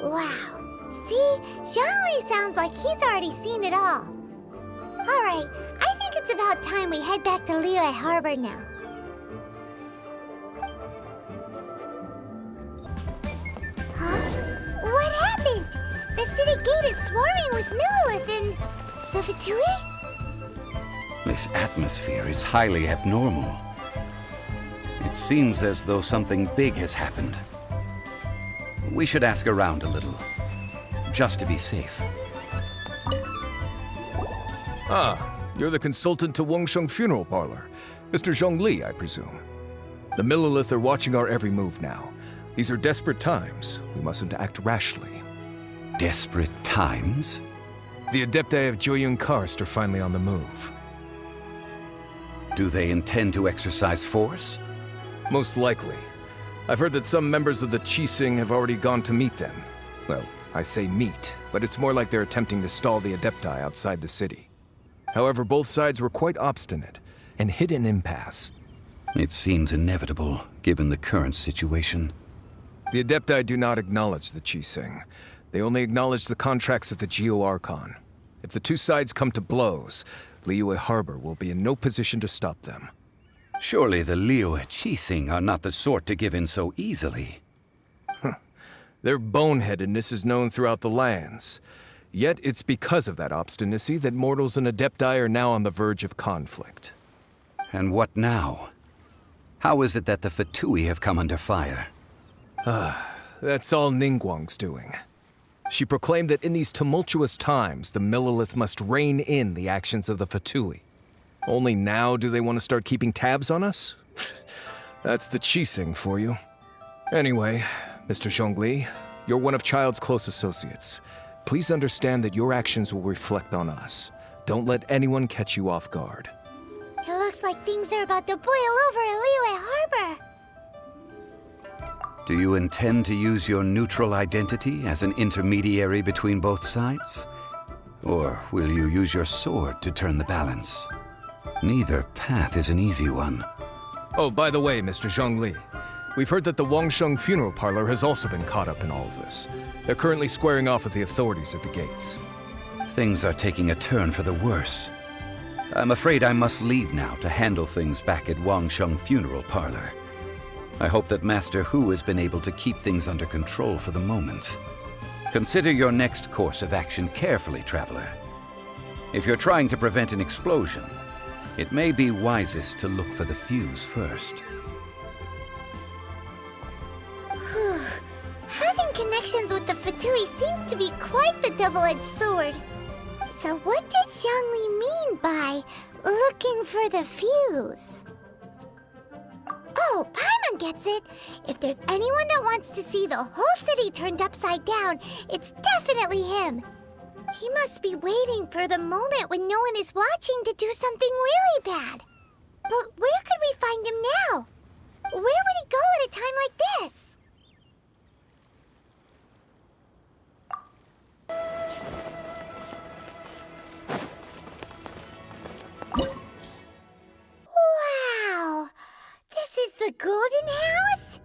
Wow. See? Zhongli sounds like he's already seen it all. Alright, I think it's about time we head back to Liyue Harbor now. Huh? What happened? The The city gate is swarming with Millilith and... the Fatui? This atmosphere is highly abnormal. It seems as though something big has happened. We should ask around a little, just to be safe. Ah, you're the consultant to Wangsheng Funeral Parlor. Mr. Zhongli, I presume. The Millilith are watching our every move now. These are desperate times. We mustn't act rashly. Desperate times? The Adepti of Jueyun Karst are finally on the move. Do they intend to exercise force? Most likely. I've heard that some members of the Qixing have already gone to meet them. Well, I say meet, but it's more like they're attempting to stall the Adepti outside the city. However, both sides were quite obstinate and hit an impasse. It seems inevitable, given the current situation. The Adepti do not acknowledge the Qixing. They only acknowledge the contracts of the Geo-Archon. If the two sides come to blows, Liyue Harbor will be in no position to stop them. Surely the Liyue Qixing are not the sort to give in so easily. Their boneheadedness is known throughout the lands. Yet it's because of that obstinacy that mortals and Adepti are now on the verge of conflict. And what now? How is it that the Fatui have come under fire? That's all Ningguang's doing. She proclaimed that in these tumultuous times, the Millilith must rein in the actions of the Fatui. Only now do they want to start keeping tabs on us? That's the Qixing for you. Anyway, Mr. Zhongli, you're one of Child's close associates. Please understand that your actions will reflect on us. Don't let anyone catch you off guard. It looks like things are about to boil over in Liyue Harbor. Do you intend to use your neutral identity as an intermediary between both sides? Or will you use your sword to turn the balance? Neither path is an easy one. Oh, by the way, Mr. Zhongli, we've heard that the Wangsheng Funeral Parlor has also been caught up in all of this. They're currently squaring off with the authorities at the gates. Things are taking a turn for the worse. I'm afraid I must leave now to handle things back at Wangsheng Funeral Parlor. I hope that Master Hu has been able to keep things under control for the moment. Consider your next course of action carefully, Traveler. If you're trying to prevent an explosion, it may be wisest to look for the fuse first. Having connections with the Fatui seems to be quite the double-edged sword. So what does Zhongli mean by looking for the fuse? Oh, Paimon gets it! If there's anyone that wants to see the whole city turned upside down, it's definitely him. He must be waiting for the moment when no one is watching to do something really bad. But where could we find him now? Where would he go at a time like this? Wow! This is the Golden House?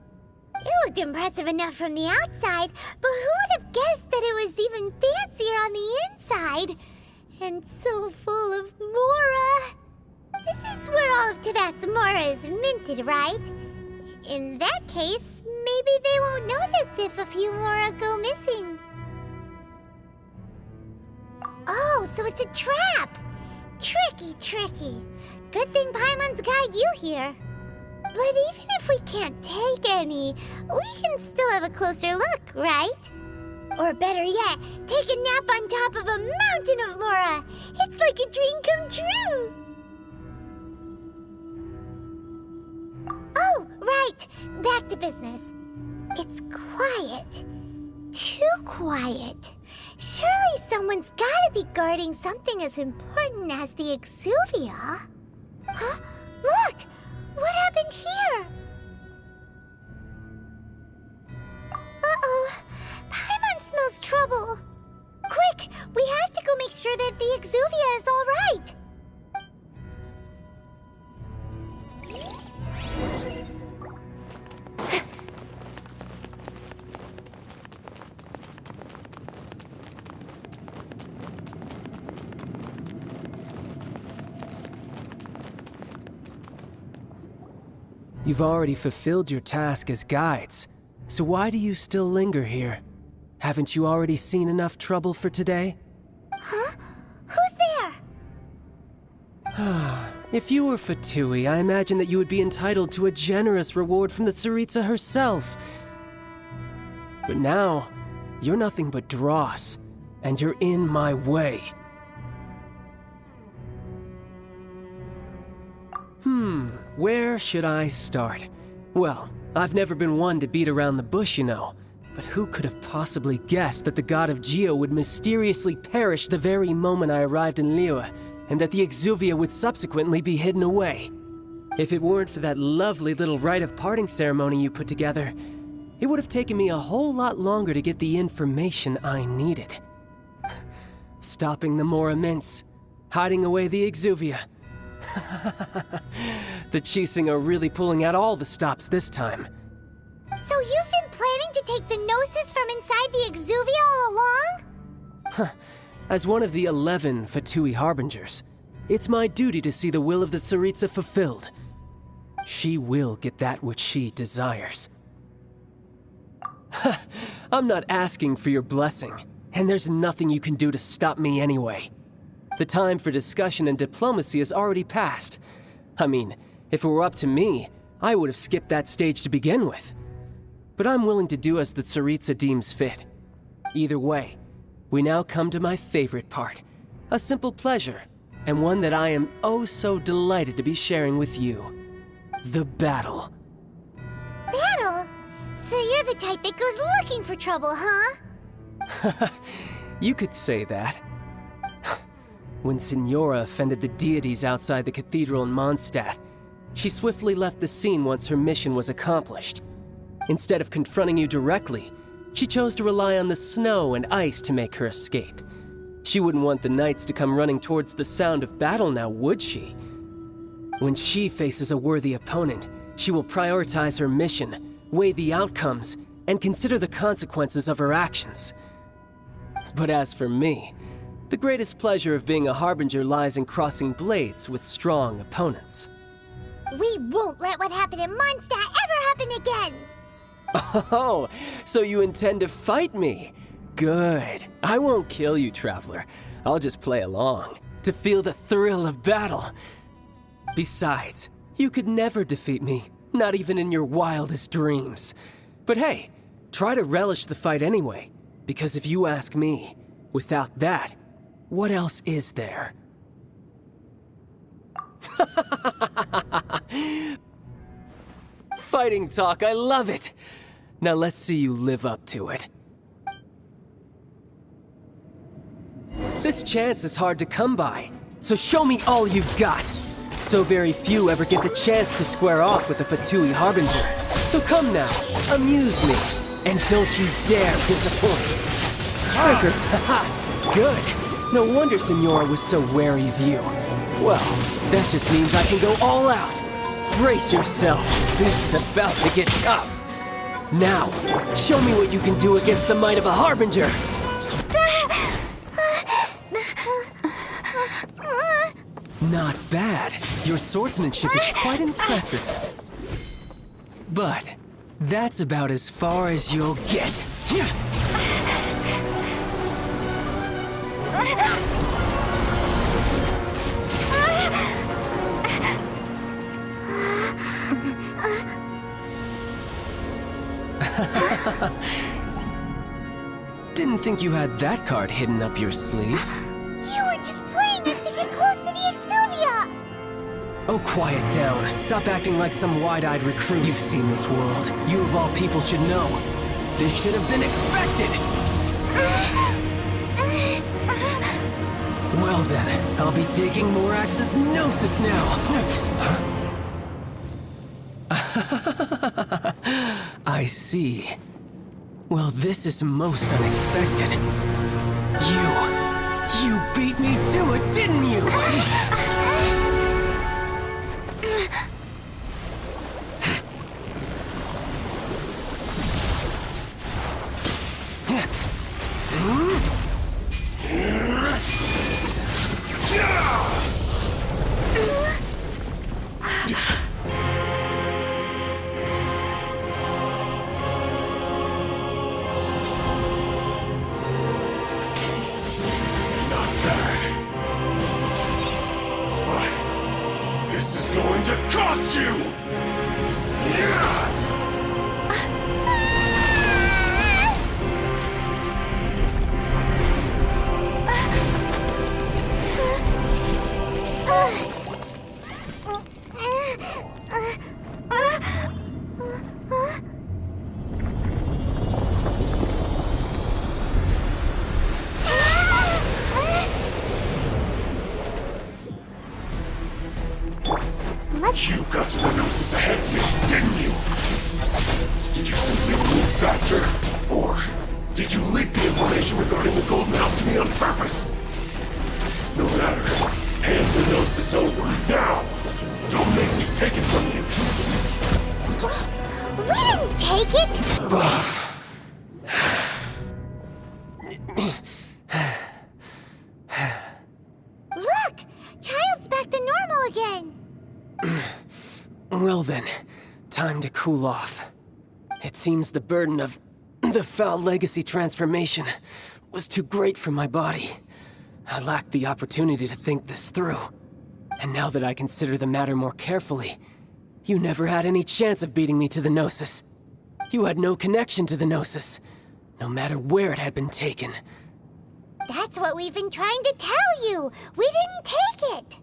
It looked impressive enough from the outside, but who would have guessed that it was even fancier on the inside? And so full of Mora. This is where all of Teyvat's Mora is minted, right? In that case, maybe they won't notice if a few Mora go missing. Oh, so it's a trap! Tricky, tricky. Good thing Paimon's got you here. But even if we can't take any, we can still have a closer look, right? Or better yet, take a nap on top of a mountain of Mora. It's like a dream come true. Oh, right. Back to business. It's quiet. Too quiet. Surely someone's gotta be guarding something as important as the Exuvia. Huh? Look! What happened here? Uh-oh. Paimon smells trouble. Quick! We have to go make sure that the Exuvia is all right. You've already fulfilled your task as guides, so why do you still linger here? Haven't you already seen enough trouble for today? Huh? Who's there? If you were Fatui, I imagine that you would be entitled to a generous reward from the Tsaritsa herself. But now, you're nothing but dross, and you're in my way. Where should I start? Well, I've never been one to beat around the bush, you know. But who could have possibly guessed that the god of Geo would mysteriously perish the very moment I arrived in Liyue, and that the Exuvia would subsequently be hidden away? If it weren't for that lovely little rite of parting ceremony you put together, it would have taken me a whole lot longer to get the information I needed. Stopping the Mora Mints, hiding away the Exuvia. The Chising are really pulling out all the stops this time. So you've been planning to take the Gnosis from inside the Exuvia all along? As one of the 11 Fatui Harbingers, it's my duty to see the will of the Tsaritsa fulfilled. She will get that which she desires. I'm not asking for your blessing, and there's nothing you can do to stop me anyway. The time for discussion and diplomacy has already passed. I mean, if it were up to me, I would have skipped that stage to begin with. But I'm willing to do as the Tsaritsa deems fit. Either way, we now come to my favorite part. A simple pleasure, and one that I am oh so delighted to be sharing with you. The battle. Battle? So you're the type that goes looking for trouble, huh? You could say that. When Signora offended the deities outside the cathedral in Mondstadt, she swiftly left the scene once her mission was accomplished. Instead of confronting you directly, she chose to rely on the snow and ice to make her escape. She wouldn't want the knights to come running towards the sound of battle now, would she? When she faces a worthy opponent, she will prioritize her mission, weigh the outcomes, and consider the consequences of her actions. But as for me, the greatest pleasure of being a Harbinger lies in crossing blades with strong opponents. We won't let what happened in Mondstadt ever happen again! Oh, so you intend to fight me? Good. I won't kill you, Traveler. I'll just play along, to feel the thrill of battle. Besides, you could never defeat me, not even in your wildest dreams. But hey, try to relish the fight anyway, because if you ask me, without that, what else is there? Fighting talk, I love it! Now let's see you live up to it. This chance is hard to come by, so show me all you've got. So very few ever get the chance to square off with a Fatui Harbinger. So come now, amuse me, and don't you dare disappoint. Triggered, haha, good. No wonder Signora was so wary of you. Well, that just means I can go all out. Brace yourself, this is about to get tough. Now, show me what you can do against the might of a Harbinger. Not bad. Your swordsmanship is quite impressive. But that's about as far as you'll get. Didn't think you had that card hidden up your sleeve. You were just playing us to get close to the Exuvia! Oh, quiet down. Stop acting like some wide-eyed recruit. You've seen this world. You of all people should know. This should have been expected! Well then, I'll be taking Morax's Gnosis now! I see. Well, this is most unexpected. You beat me to it, didn't you? This is going to cost you! You got to the Gnosis ahead of me, didn't you? Did you simply move faster? Or did you leak the information regarding the Golden House to me on purpose? No matter. Hand the Gnosis over, now! Don't make me take it from you! We didn't take it! Look! Child's back to normal again! Well then, time to cool off. It seems the burden of the foul legacy transformation was too great for my body. I lacked the opportunity to think this through. And now that I consider the matter more carefully, you never had any chance of beating me to the Gnosis. You had no connection to the Gnosis, no matter where it had been taken. That's what we've been trying to tell you! We didn't take it!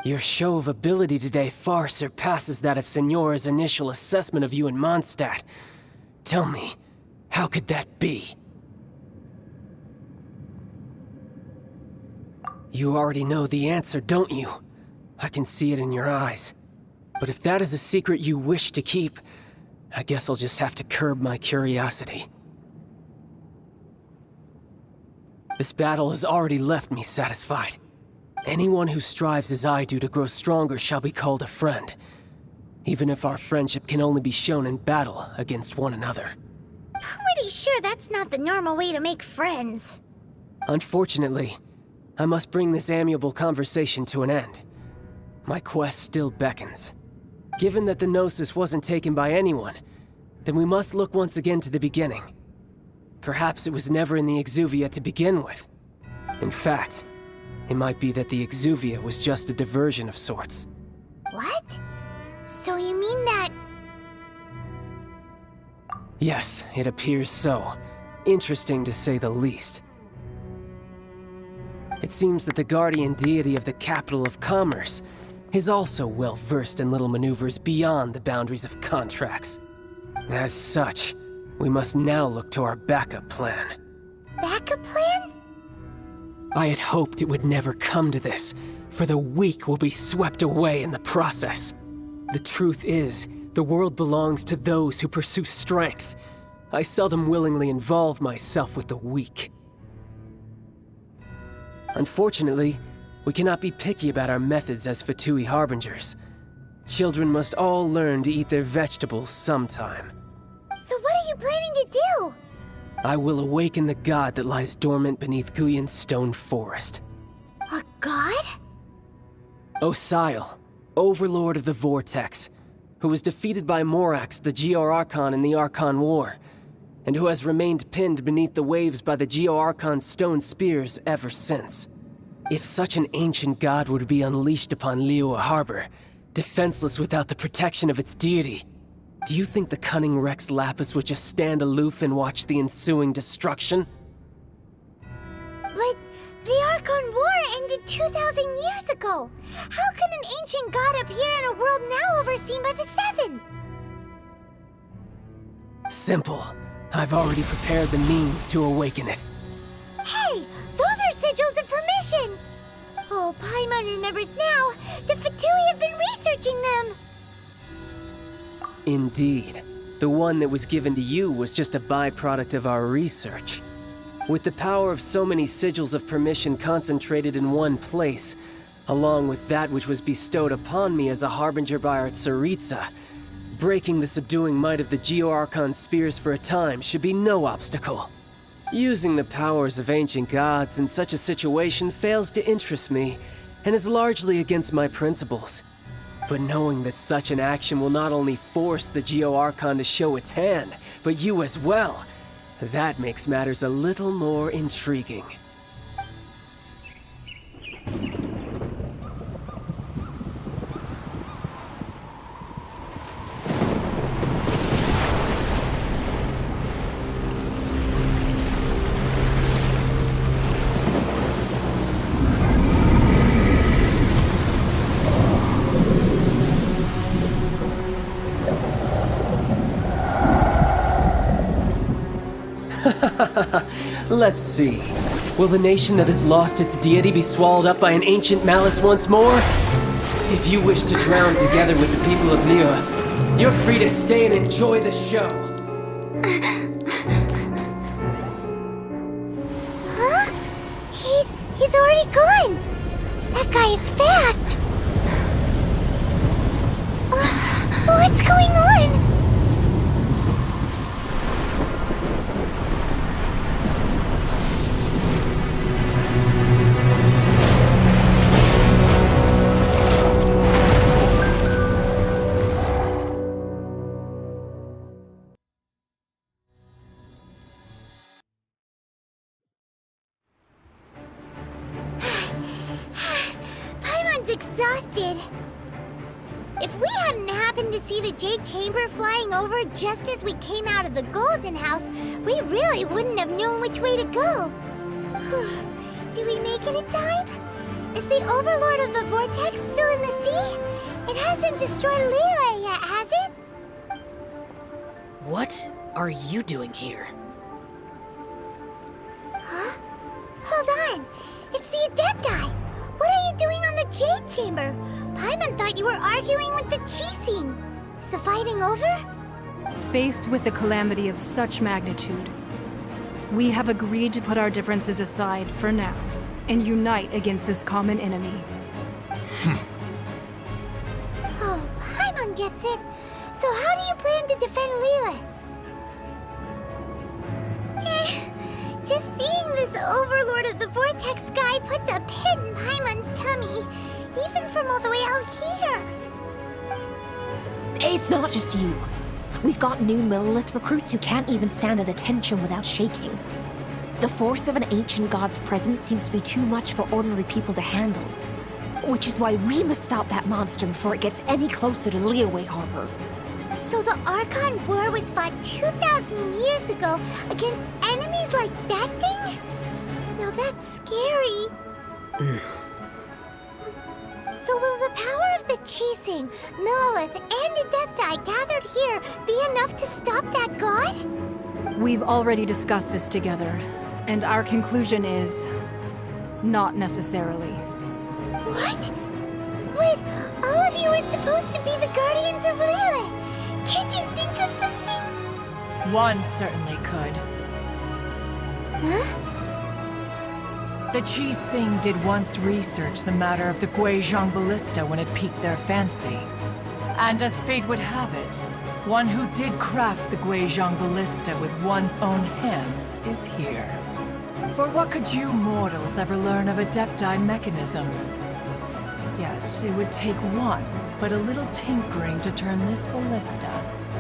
Your show of ability today far surpasses that of Signora's initial assessment of you in Mondstadt. Tell me, how could that be? You already know the answer, don't you? I can see it in your eyes. But if that is a secret you wish to keep, I guess I'll just have to curb my curiosity. This battle has already left me satisfied. Anyone who strives as I do to grow stronger shall be called a friend, even if our friendship can only be shown in battle against one another. Pretty sure that's not the normal way to make friends. Unfortunately, I must bring this amiable conversation to an end. My quest still beckons. Given that the Gnosis wasn't taken by anyone, then we must look once again to the beginning. Perhaps it was never in the Exuvia to begin with. In fact, it might be that the Exuvia was just a diversion of sorts. What? So you mean that... Yes, it appears so. Interesting to say the least. It seems that the guardian deity of the capital of commerce is also well versed in little maneuvers beyond the boundaries of contracts. As such, we must now look to our backup plan. Backup plan? I had hoped it would never come to this, for the weak will be swept away in the process. The truth is, the world belongs to those who pursue strength. I seldom willingly involve myself with the weak. Unfortunately, we cannot be picky about our methods as Fatui harbingers. Children must all learn to eat their vegetables sometime. So what are you planning to do? I will awaken the god that lies dormant beneath Guyon's stone forest. A god? Osial, overlord of the Vortex, who was defeated by Morax, the Geo-Archon in the Archon War, and who has remained pinned beneath the waves by the Geo-Archon's stone spears ever since. If such an ancient god were to be unleashed upon Liyue Harbor, defenseless without the protection of its deity, do you think the cunning Rex Lapis would just stand aloof and watch the ensuing destruction? But the Archon War ended 2,000 years ago. How can an ancient god appear in a world now overseen by the Seven? Simple. I've already prepared the means to awaken it. Hey, those are sigils of permission! Oh, Paimon remembers now. The Fatui have been researching them. Indeed. The one that was given to you was just a byproduct of our research. With the power of so many sigils of permission concentrated in one place, along with that which was bestowed upon me as a harbinger by our Tsaritsa, breaking the subduing might of the Geo-Archon spears for a time should be no obstacle. Using the powers of ancient gods in such a situation fails to interest me, and is largely against my principles. But knowing that such an action will not only force the Geo-Archon to show its hand, but you as well, that makes matters a little more intriguing. Let's see. Will the nation that has lost its deity be swallowed up by an ancient malice once more? If you wish to drown together with the people of Liyue, you're free to stay and enjoy the show. Huh? He's already gone! That guy is fast! What's going on? Paimon's exhausted. If we hadn't happened to see the Jade Chamber flying over just as we came out of the Golden House, we really wouldn't have known which way to go. Did we make it in time? Is the Overlord of the Vortex still in the sea? It hasn't destroyed Liyue yet, has it? What are you doing here? Huh? Hold on. It's the Adepti. What are you doing on the Jade Chamber? Paimon thought you were arguing with the Chising. Is the fighting over? Faced with a calamity of such magnitude, we have agreed to put our differences aside for now and unite against this common enemy. Oh, Paimon gets it. So how do you plan to defend Liyue? Just seeing this Overlord of the Vortex guy puts a pit in Paimon's tummy, even from all the way out here. It's not just you. We've got new Millelith recruits who can't even stand at attention without shaking. The force of an ancient god's presence seems to be too much for ordinary people to handle. Which is why we must stop that monster before it gets any closer to Liyue Harbor. So the Archon War was fought 2,000 years ago against enemies like that thing? Now that's scary. So will the power of the Chising, Millelith, and Adepti gathered here be enough to stop that god? We've already discussed this together, and our conclusion is... not necessarily. What? But all of you were supposed to be the guardians of Liyue. Can't you think of something? One certainly could. Huh? The Chising did once research the matter of the Guizhong Ballista when it piqued their fancy. And as fate would have it, one who did craft the Guizhong Ballista with one's own hands is here. For what could you mortals ever learn of Adepti mechanisms? Yet, it would take one, but a little tinkering to turn this ballista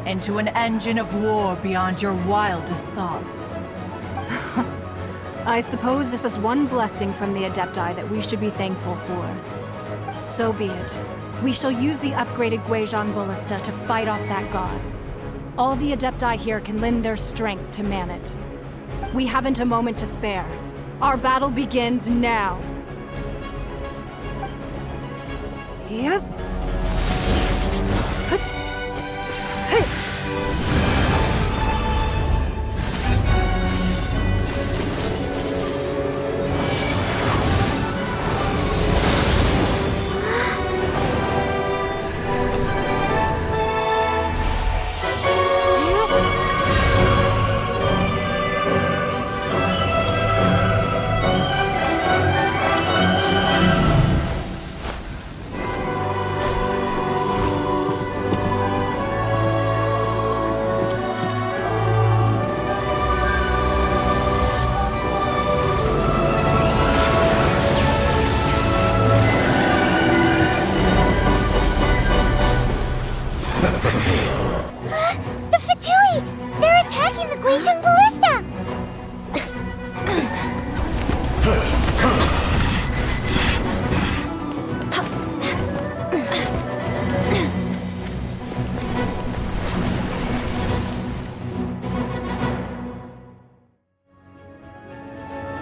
into an engine of war beyond your wildest thoughts. I suppose this is one blessing from the Adepti that we should be thankful for. So be it. We shall use the upgraded Guizhong Ballista to fight off that god. All the Adepti here can lend their strength to man it. We haven't a moment to spare. Our battle begins now. Yep. The Fatui! They're attacking the Guizhong Ballista!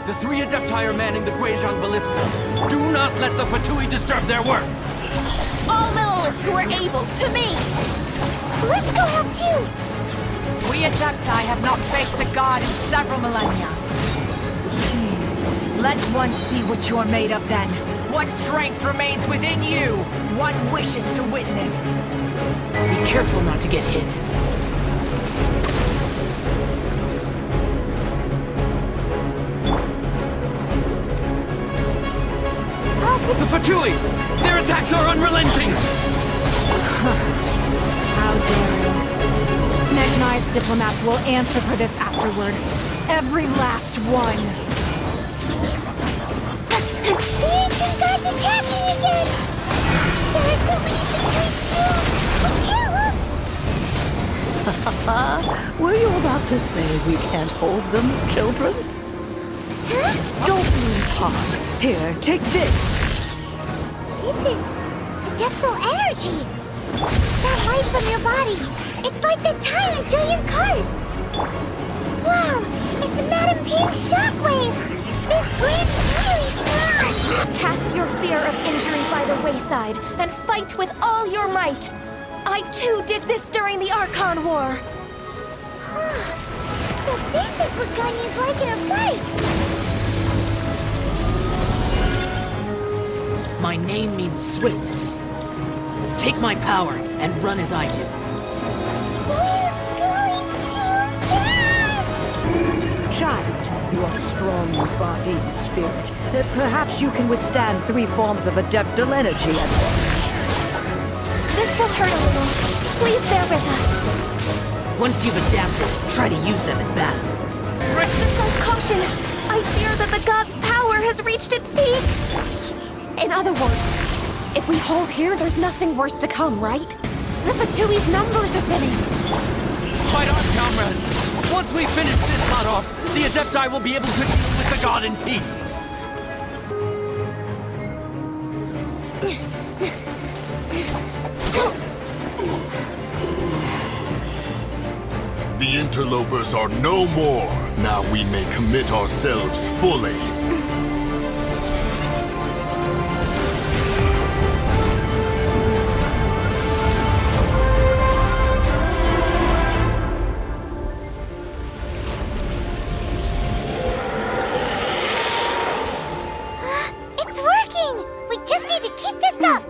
The three Adepti are manning the Guizhong Ballista. Do not let the Fatui disturb their work! All Millelith who are able, to me! Let's go help too! We Adepti have not faced a god in several millennia. Let one see what you're made of then. What strength remains within you? One wishes to witness. Be careful not to get hit. The Fatui! Their attacks are unrelenting! How daring. Snezhnai's diplomats will answer for this afterward. Every last one. The ancient god's attacking again! There are so many Fatui too! We can't look! Were you about to say we can't hold them, children? Huh? Don't lose heart. Here, take this. This is adeptal energy! That light from your body! It's like the time in Julian Karst! Wow! It's Madame Ping's shockwave! This wind really strong! Cast your fear of injury by the wayside and fight with all your might. I too did this during the Archon War. So this is what Ganya's like in a fight! My name means swiftness. Take my power and run as I do. We're going too fast! Child, you are strong in body and spirit. Perhaps you can withstand 3 forms of adeptal energy at once. This will hurt a little. Please bear with us. Once you've adapted, try to use them in battle. Exercise caution. I fear that the god's power has reached its peak. In other words, if we hold here, there's nothing worse to come, right? The Fatui's numbers are thinning. Fight on, comrades! Once we finish this hunt off, the Adepti will be able to deal with the god in peace! The interlopers are no more. Now we may commit ourselves fully. It's working! We just need to keep this up!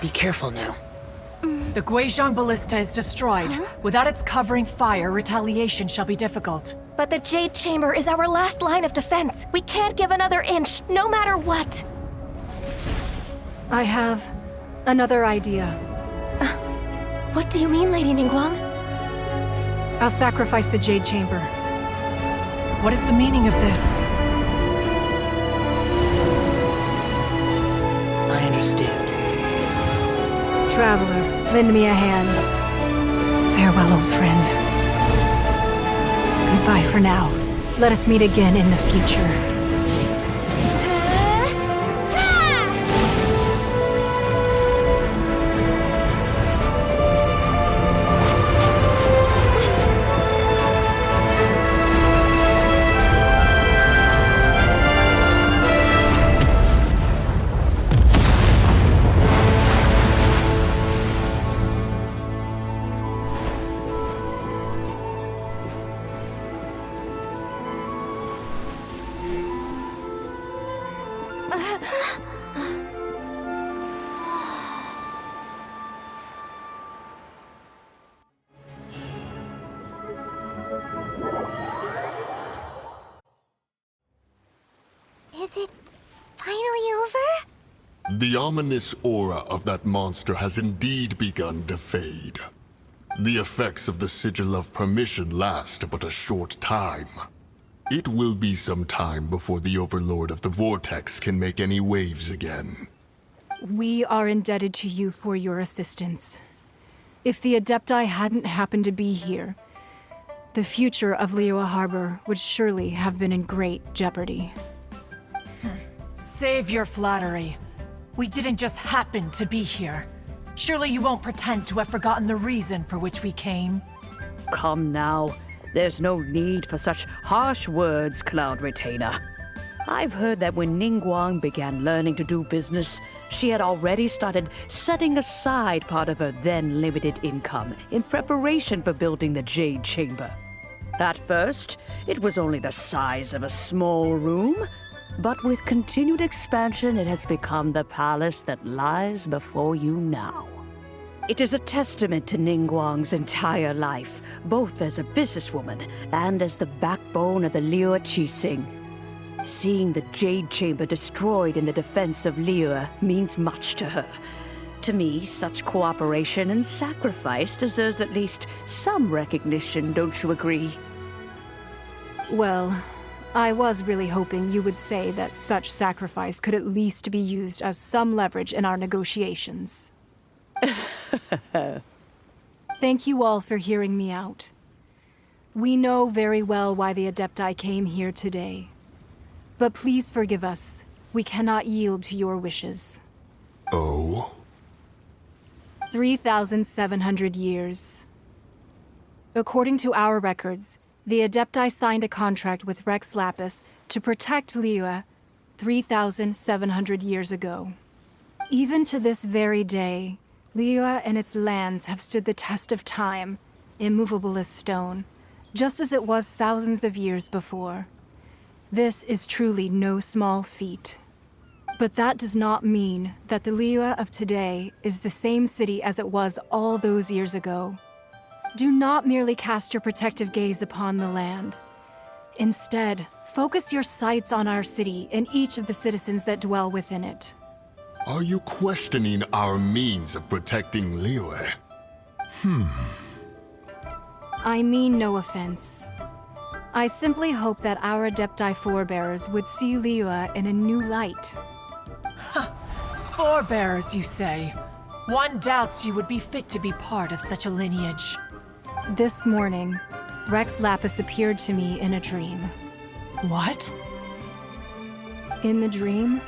Be careful now. The Guizhong Ballista is destroyed. Without its covering fire, retaliation shall be difficult. But the Jade Chamber is our last line of defense. We can't give another inch, no matter what. I have another idea. What do you mean, Lady Ningguang? I'll sacrifice the Jade Chamber. What is the meaning of this? I understand. Traveler, lend me a hand. Farewell, old friend. Goodbye for now. Let us meet again in the future. Is it finally over? The ominous aura of that monster has indeed begun to fade. The effects of the Sigil of Permission last but a short time. It will be some time before the Overlord of the Vortex can make any waves again. We are indebted to you for your assistance. If the Adepti hadn't happened to be here, the future of Liyue Harbor would surely have been in great jeopardy. Save your flattery. We didn't just happen to be here. Surely you won't pretend to have forgotten the reason for which we came. Come now. There's no need for such harsh words, Cloud Retainer. I've heard that when Ningguang began learning to do business, she had already started setting aside part of her then limited income in preparation for building the Jade Chamber. At first, it was only the size of a small room, but with continued expansion, it has become the palace that lies before you now. It is a testament to Ningguang's entire life, both as a businesswoman and as the backbone of the Liyue Qixing. Seeing the Jade Chamber destroyed in the defense of Liyue means much to her. To me, such cooperation and sacrifice deserves at least some recognition, don't you agree? Well, I was really hoping you would say that such sacrifice could at least be used as some leverage in our negotiations. Thank you all for hearing me out. We know very well why the Adepti came here today. But please forgive us. We cannot yield to your wishes. Oh? 3,700 years. According to our records, the Adepti signed a contract with Rex Lapis to protect Liyue 3,700 years ago. Even to this very day, Liyue and its lands have stood the test of time, immovable as stone, just as it was thousands of years before. This is truly no small feat. But that does not mean that the Liyue of today is the same city as it was all those years ago. Do not merely cast your protective gaze upon the land. Instead, focus your sights on our city and each of the citizens that dwell within it. Are you questioning our means of protecting Liyue? I mean no offense. I simply hope that our Adepti forebears would see Liyue in a new light. Forebearers, you say? One doubts you would be fit to be part of such a lineage. This morning, Rex Lapis appeared to me in a dream. What? In the dream,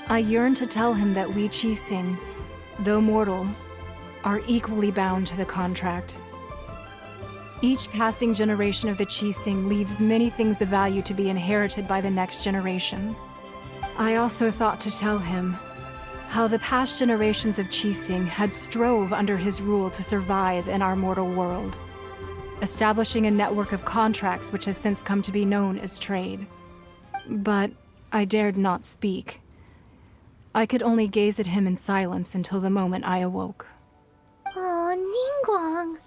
I yearned to tell him that we Qixing, though mortal, are equally bound to the contract. Each passing generation of the Qixing leaves many things of value to be inherited by the next generation. I also thought to tell him how the past generations of Qixing had strove under his rule to survive in our mortal world, establishing a network of contracts which has since come to be known as trade. But I dared not speak. I could only gaze at him in silence until the moment I awoke. Oh, Ningguang.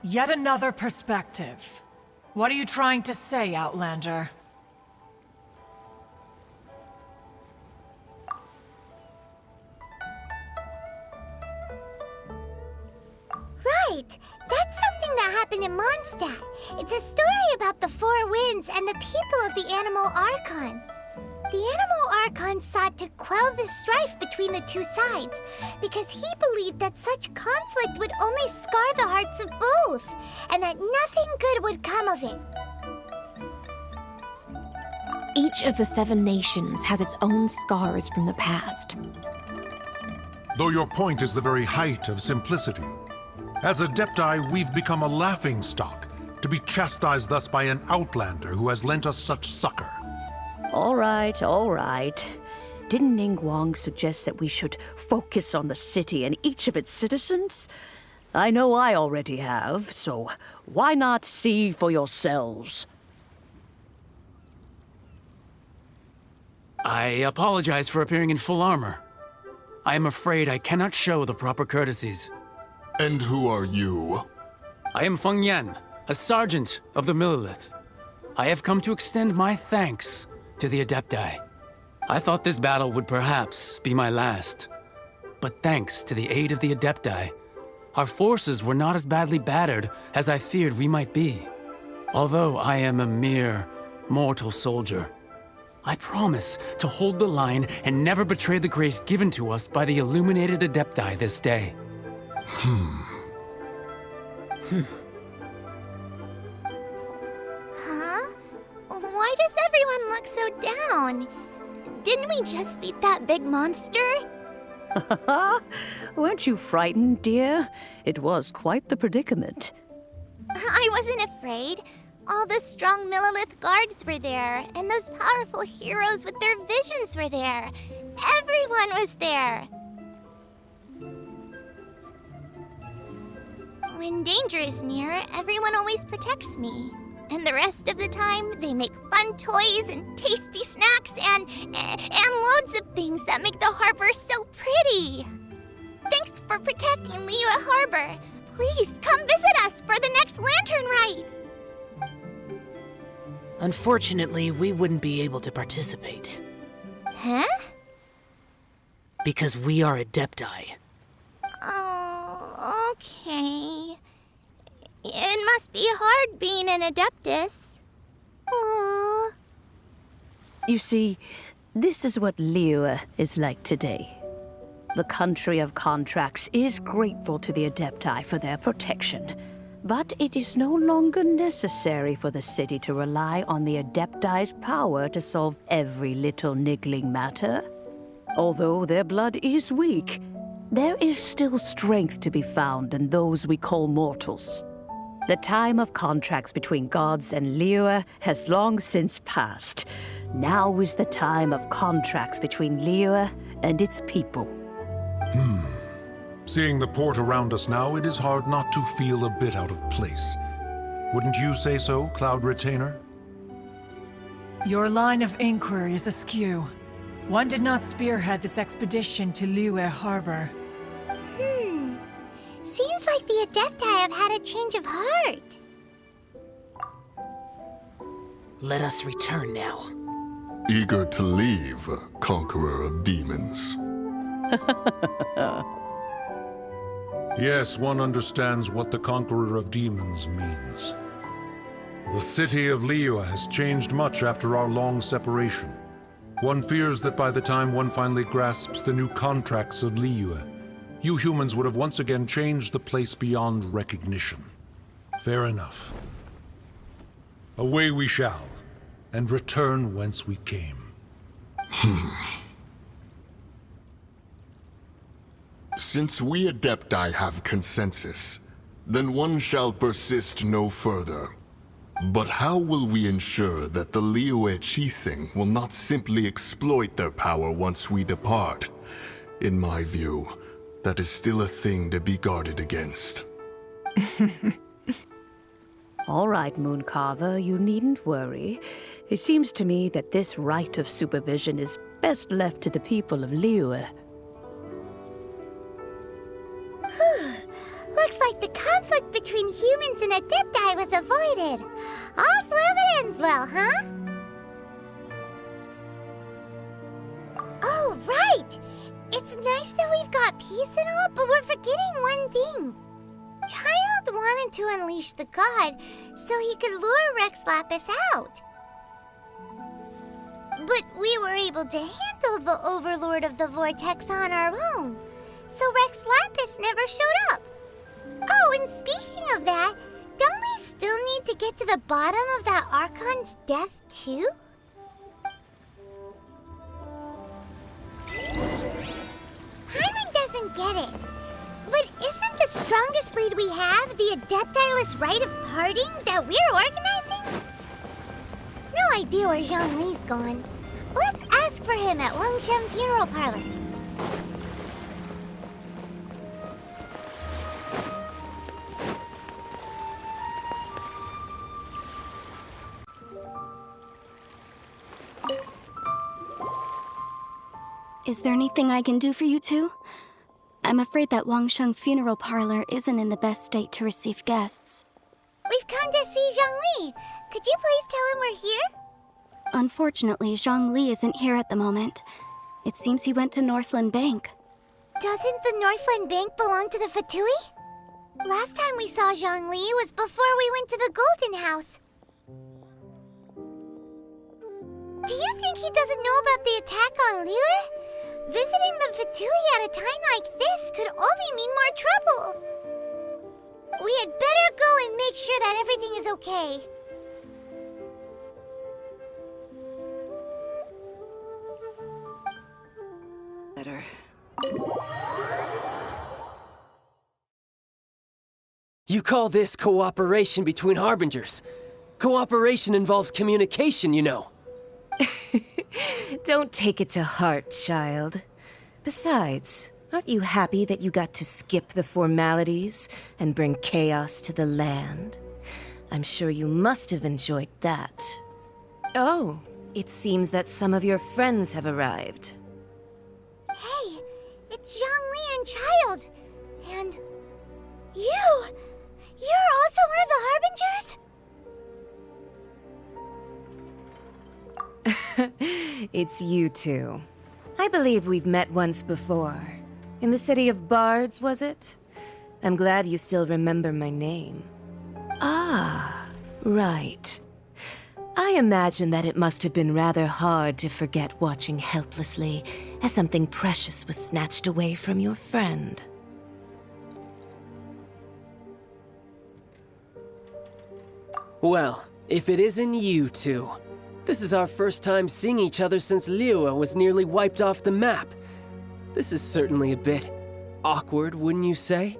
Yet another perspective. What are you trying to say, Outlander? Right! That's something that happened in Mondstadt. It's a story about the Four Winds and the people of the Animal Archon. The Animal Archon sought to quell the strife between the two sides, because he believed that such conflict would only scar the hearts of both, and that nothing good would come of it. Each of the 7 nations has its own scars from the past. Though your point is the very height of simplicity. As Adepti, we've become a laughingstock, to be chastised thus by an outlander who has lent us such succor. All right, all right. Didn't Ningguang suggest that we should focus on the city and each of its citizens? I know I already have, so why not see for yourselves? I apologize for appearing in full armor. I am afraid I cannot show the proper courtesies. And who are you? I am Feng Yan, a sergeant of the Millelith. I have come to extend my thanks to the Adepti. I thought this battle would perhaps be my last. but thanks to the aid of the Adepti, our forces were not as badly battered as I feared we might be. Although I am a mere mortal soldier, I promise to hold the line and never betray the grace given to us by the illuminated Adepti this day. Huh? Why does everyone look so down? Didn't we just beat that big monster? Weren't you frightened, dear? It was quite the predicament. I wasn't afraid. All the strong Millelith guards were there, and those powerful heroes with their visions were there. Everyone was there. When danger is near, everyone always protects me. And the rest of the time, they make fun toys and tasty snacks and loads of things that make the harbor so pretty. Thanks for protecting Liyue Harbor. Please come visit us for the next lantern ride. Unfortunately, we wouldn't be able to participate. Huh? Because we are Adepti. Oh, okay. It must be hard being an Adeptus. Aww. You see, this is what Liyue is like today. The country of contracts is grateful to the Adepti for their protection, but it is no longer necessary for the city to rely on the Adepti's power to solve every little niggling matter. Although their blood is weak, there is still strength to be found in those we call mortals. The time of contracts between gods and Liyue has long since passed. Now is the time of contracts between Liyue and its people. Seeing the port around us now, it is hard not to feel a bit out of place. Wouldn't you say so, Cloud Retainer? Your line of inquiry is askew. One did not spearhead this expedition to Liyue Harbor. Seems like the Adepti have had a change of heart. Let us return now. Eager to leave, Conqueror of Demons. Yes, one understands what the Conqueror of Demons means. The city of Liyue has changed much after our long separation. One fears that by the time one finally grasps the new contracts of Liyue, you humans would have once again changed the place beyond recognition. Fair enough. Away we shall, and return whence we came. Since we Adepti have consensus, then one shall persist no further. But how will we ensure that the Liyue Chising will not simply exploit their power once we depart? In my view, that is still a thing to be guarded against. All right, Mooncarver, you needn't worry. It seems to me that this right of supervision is best left to the people of Liyue. Looks like the conflict between humans and Adepti was avoided. All's well that ends well, huh? Oh, right! It's nice that we've got peace and all, but we're forgetting one thing. Child wanted to unleash the god so he could lure Rex Lapis out. But we were able to handle the Overlord of the Vortex on our own, so Rex Lapis never showed up. Oh, and speaking of that, don't we still need to get to the bottom of that Archon's death, too? Paimon doesn't get it. But isn't the strongest lead we have the Adeptiless rite of parting that we're organizing? No idea where Zhongli's gone. Let's ask for him at Wangshen Funeral Parlor. Is there anything I can do for you two? I'm afraid that Wangsheng Funeral Parlor isn't in the best state to receive guests. We've come to see Zhongli. Could you please tell him we're here? Unfortunately, Zhongli isn't here at the moment. It seems he went to Northland Bank. Doesn't the Northland Bank belong to the Fatui? Last time we saw Zhongli was before we went to the Golden House. Do you think he doesn't know about the attack on Liyue? Visiting the Fatui at a time like this could only mean more trouble. We had better go and make sure that everything is okay. Better. You call this cooperation between Harbingers? Cooperation involves communication, you know. Don't take it to heart, child. Besides, aren't you happy that you got to skip the formalities and bring chaos to the land? I'm sure you must have enjoyed that. Oh, it seems that some of your friends have arrived. Hey, it's Zhongli and Child. And you! You're also one of the Harbingers? It's you two. I believe we've met once before. In the city of Bards, was it? I'm glad you still remember my name. Ah, right. I imagine that it must have been rather hard to forget watching helplessly as something precious was snatched away from your friend. Well, if it isn't you two. This is our first time seeing each other since Liyue was nearly wiped off the map. This is certainly a bit awkward, wouldn't you say?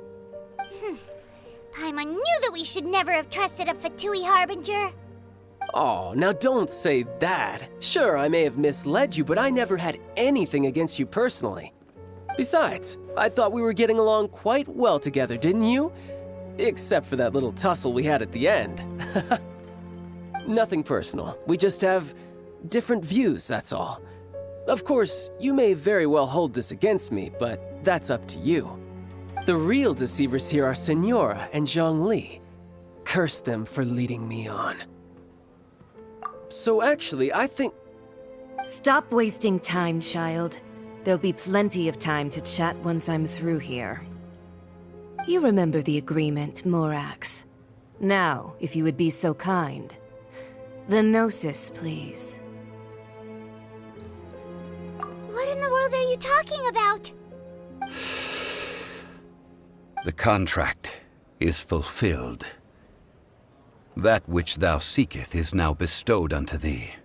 Paimon knew that we should never have trusted a Fatui Harbinger. Oh, now don't say that. Sure, I may have misled you, but I never had anything against you personally. Besides, I thought we were getting along quite well together, didn't you? Except for that little tussle we had at the end. Nothing personal. We just have different views, that's all. Of course, you may very well hold this against me, but that's up to you. The real deceivers here are Senora and Zhongli. Curse them for leading me on. So actually, I think... Stop wasting time, child. There'll be plenty of time to chat once I'm through here. You remember the agreement, Morax. Now, if you would be so kind. The Gnosis, please. What in the world are you talking about? The contract is fulfilled. That which thou seeketh is now bestowed unto thee.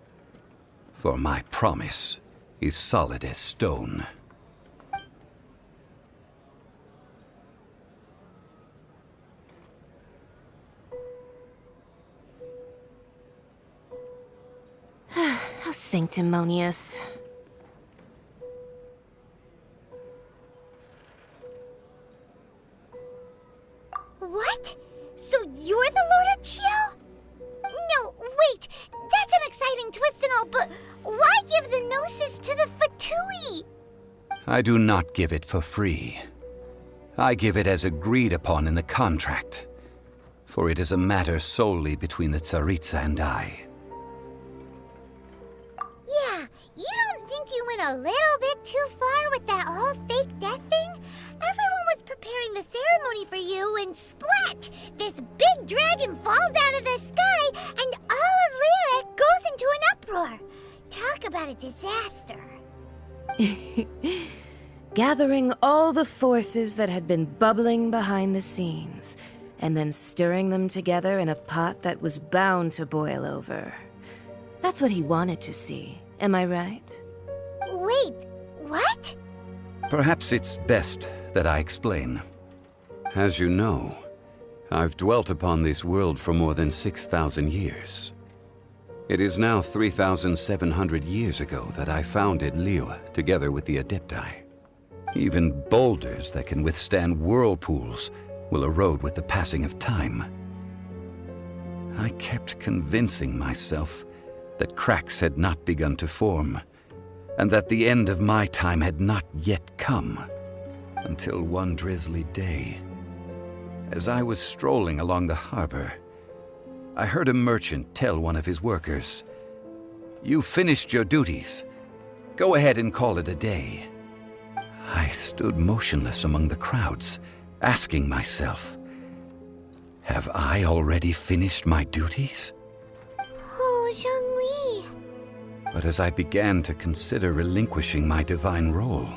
For my promise is solid as stone. How sanctimonious. What? So you're the Lord of Chio? No, wait! That's an exciting twist and all, but why give the Gnosis to the Fatui? I do not give it for free. I give it as agreed upon in the contract, for it is a matter solely between the Tsaritsa and I. Yeah, you don't think you went a little bit too far with that whole fake death thing? Everyone was preparing the ceremony for you, and splat! This big dragon falls out of the sky, and all of Liyue goes into an uproar. Talk about a disaster. Gathering all the forces that had been bubbling behind the scenes, and then stirring them together in a pot that was bound to boil over. That's what he wanted to see, am I right? Wait, what? Perhaps it's best that I explain. As you know, I've dwelt upon this world for more than 6,000 years. It is now 3,700 years ago that I founded Liyue together with the Adepti. Even boulders that can withstand whirlpools will erode with the passing of time. I kept convincing myself that cracks had not begun to form, and that the end of my time had not yet come, until one drizzly day, as I was strolling along the harbor, I heard a merchant tell one of his workers, "You finished your duties. Go ahead and call it a day." I stood motionless among the crowds, asking myself, have I already finished my duties? Oh, Zhongli. But as I began to consider relinquishing my divine role,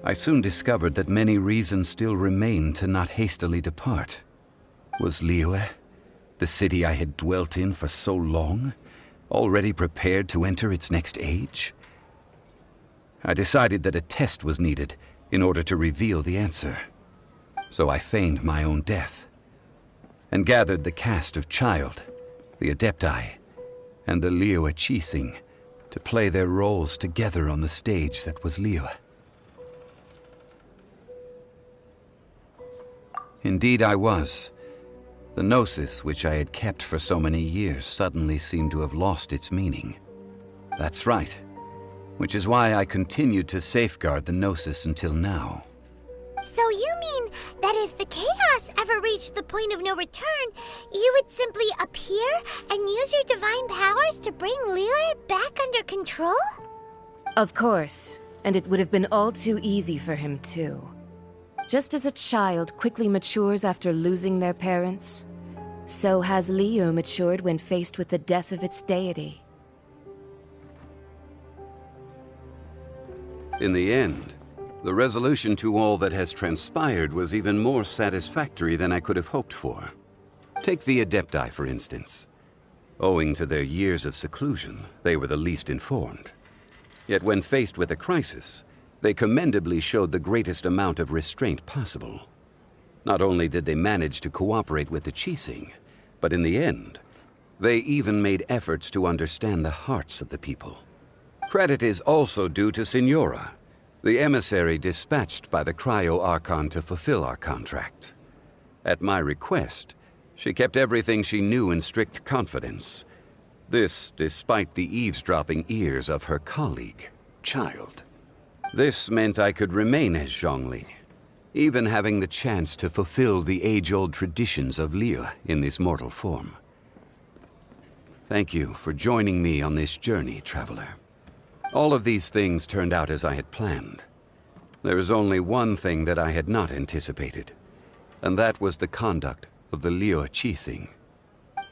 I soon discovered that many reasons still remained to not hastily depart. Was Liyue, the city I had dwelt in for so long, already prepared to enter its next age? I decided that a test was needed in order to reveal the answer. So I feigned my own death, and gathered the cast of Child, the Adepti, and the Liyue Qixing to play their roles together on the stage that was Liyue. Indeed I was. The gnosis which I had kept for so many years suddenly seemed to have lost its meaning. That's right, which is why I continued to safeguard the gnosis until now. So you mean that if the chaos ever reached the point of no return, you would simply appear and use your divine powers to bring Liyue back under control? Of course, and it would have been all too easy for him too. Just as a child quickly matures after losing their parents, so has Liyue matured when faced with the death of its deity. In the end, the resolution to all that has transpired was even more satisfactory than I could have hoped for. Take the Adepti, for instance. Owing to their years of seclusion, they were the least informed. Yet when faced with a crisis, they commendably showed the greatest amount of restraint possible. Not only did they manage to cooperate with the Qixing, but in the end, they even made efforts to understand the hearts of the people. Credit is also due to Signora, the emissary dispatched by the Cryo-Archon to fulfill our contract. At my request, she kept everything she knew in strict confidence. This despite the eavesdropping ears of her colleague, Child. This meant I could remain as Zhongli, even having the chance to fulfill the age-old traditions of Liyue in this mortal form. Thank you for joining me on this journey, Traveler. All of these things turned out as I had planned. There is only one thing that I had not anticipated, and that was the conduct of the Liyue Qixing.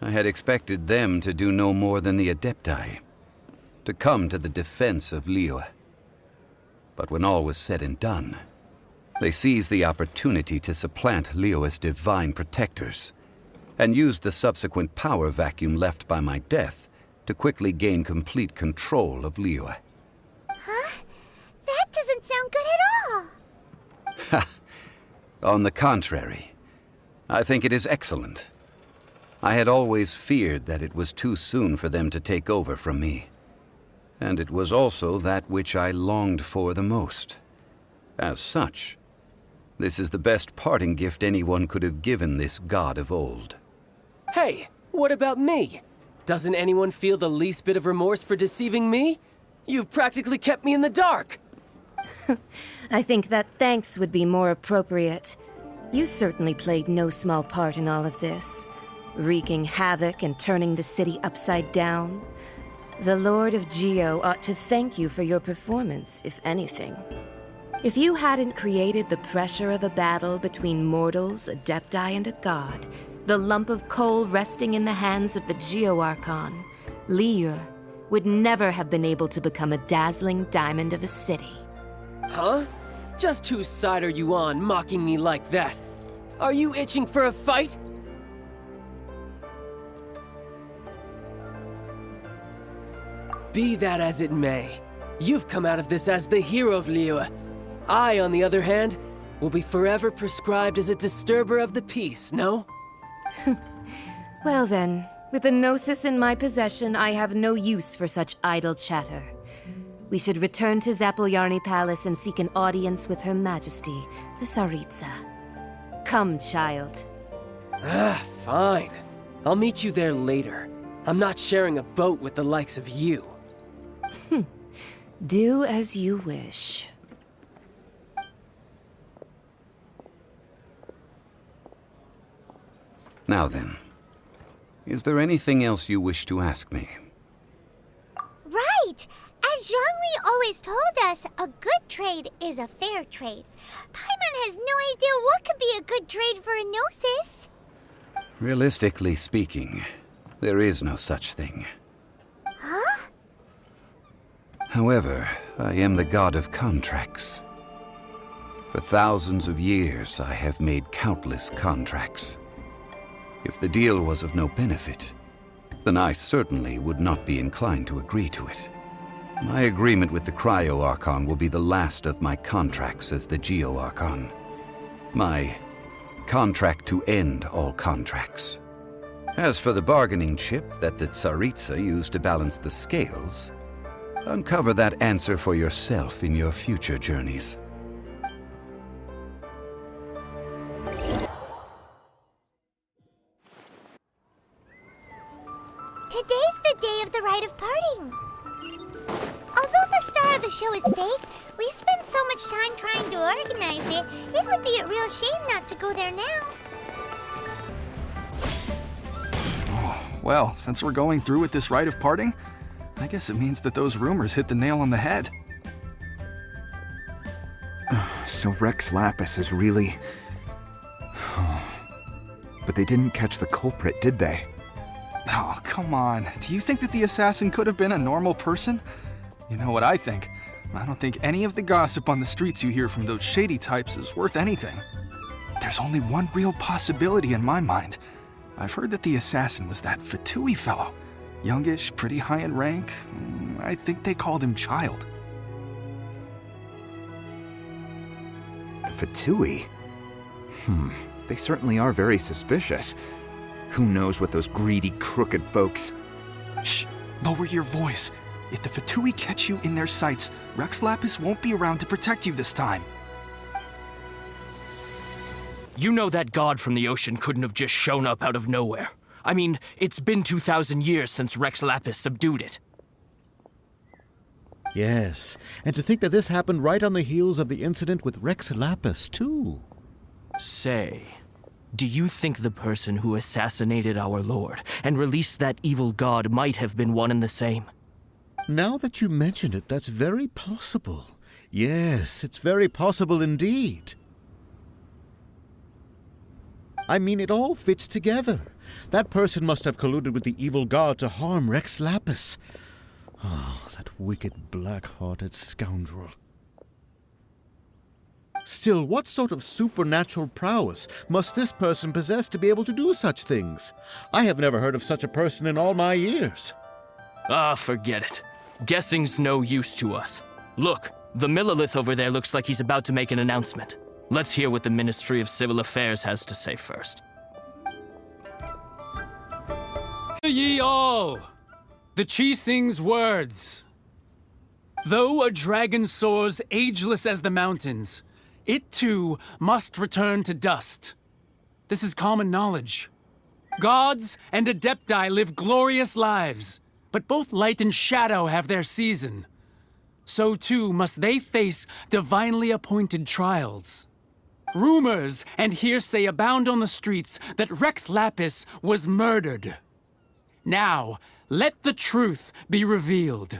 I had expected them to do no more than the Adepti, to come to the defense of Liyue. But when all was said and done, they seized the opportunity to supplant Liyue's divine protectors, and used the subsequent power vacuum left by my death to quickly gain complete control of Liyue. Huh? That doesn't sound good at all! Ha! On the contrary, I think it is excellent. I had always feared that it was too soon for them to take over from me. And it was also that which I longed for the most. As such, this is the best parting gift anyone could have given this god of old. Hey, what about me? Doesn't anyone feel the least bit of remorse for deceiving me? You've practically kept me in the dark! I think that thanks would be more appropriate. You certainly played no small part in all of this, wreaking havoc and turning the city upside down. The Lord of Geo ought to thank you for your performance, if anything. If you hadn't created the pressure of a battle between mortals, Adepti, and a god, the lump of coal resting in the hands of the Geo-Archon, Liyue would never have been able to become a dazzling diamond of a city. Huh? Just whose side are you on, mocking me like that? Are you itching for a fight? Be that as it may, you've come out of this as the hero of Liyue. I, on the other hand, will be forever prescribed as a disturber of the peace, no? Well then, with the Gnosis in my possession, I have no use for such idle chatter. We should return to Zapoljarny Palace and seek an audience with Her Majesty, the Tsaritsa. Come, child. Ah, fine. I'll meet you there later. I'm not sharing a boat with the likes of you. Do as you wish. Now then, is there anything else you wish to ask me? Right! As Zhongli always told us, a good trade is a fair trade. Paimon has no idea what could be a good trade for a gnosis. Realistically speaking, there is no such thing. Huh? However, I am the god of contracts. For thousands of years, I have made countless contracts. If the deal was of no benefit, then I certainly would not be inclined to agree to it. My agreement with the Cryo-Archon will be the last of my contracts as the Geo-Archon. My contract to end all contracts. As for the bargaining chip that the Tsaritsa used to balance the scales, uncover that answer for yourself in your future journeys. Today's the day of the rite of parting. Although the star of the show is fake, we've spent so much time trying to organize it, it would be a real shame not to go there now. Well, since we're going through with this rite of parting, I guess it means that those rumors hit the nail on the head. So Rex Lapis is really... But they didn't catch the culprit, did they? Oh, come on. Do you think that the assassin could have been a normal person? You know what I think? I don't think any of the gossip on the streets you hear from those shady types is worth anything. There's only one real possibility in my mind. I've heard that the assassin was that Fatui fellow. Youngish, pretty high in rank. I think they called him Child. The Fatui? They certainly are very suspicious. Who knows what those greedy, crooked folks... Shh! Lower your voice. If the Fatui catch you in their sights, Rex Lapis won't be around to protect you this time. You know that god from the ocean couldn't have just shown up out of nowhere. I mean, it's been 2,000 years since Rex Lapis subdued it. Yes, and to think that this happened right on the heels of the incident with Rex Lapis, too. Say, do you think the person who assassinated our lord and released that evil god might have been one and the same? Now that you mention it, that's very possible. Yes, it's very possible indeed. I mean, it all fits together. That person must have colluded with the evil god to harm Rex Lapis. Oh, that wicked, black-hearted scoundrel. Still, what sort of supernatural prowess must this person possess to be able to do such things? I have never heard of such a person in all my years. Ah, forget it. Guessing's no use to us. Look, the Millilith over there looks like he's about to make an announcement. Let's hear what the Ministry of Civil Affairs has to say first. Hear ye all! The Qixing's words. Though a dragon soars ageless as the mountains, it too must return to dust. This is common knowledge. Gods and Adepti live glorious lives, but both light and shadow have their season. So too must they face divinely appointed trials. Rumors and hearsay abound on the streets that Rex Lapis was murdered. Now, let the truth be revealed.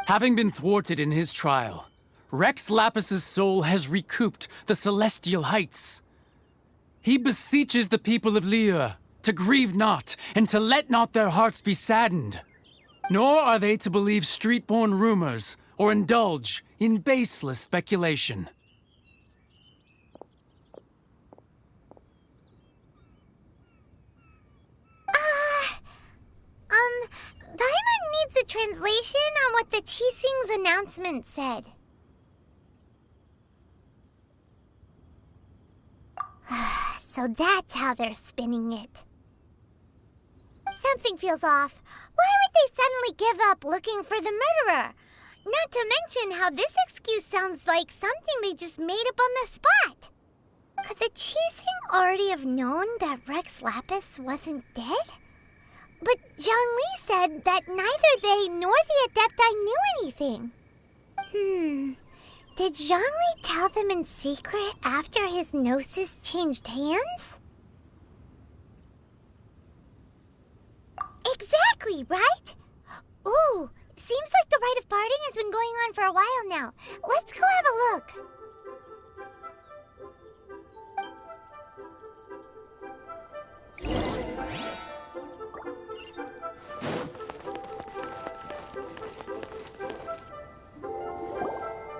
Having been thwarted in his trial, Rex Lapis's soul has recouped the celestial heights. He beseeches the people of Liyue to grieve not and to let not their hearts be saddened. Nor are they to believe street-born rumors or indulge in baseless speculation. Paimon needs a translation on what the Qixing's announcement said. So that's how they're spinning it. Something feels off. Why would they suddenly give up looking for the murderer? Not to mention how this excuse sounds like something they just made up on the spot. Could the Qixing already have known that Rex Lapis wasn't dead? But Zhongli said that neither they nor the Adepti knew anything. Did Zhongli tell them in secret after his gnosis changed hands? Exactly, right? Ooh, seems like the rite rite of parting has been going on for a while now. Let's go have a look.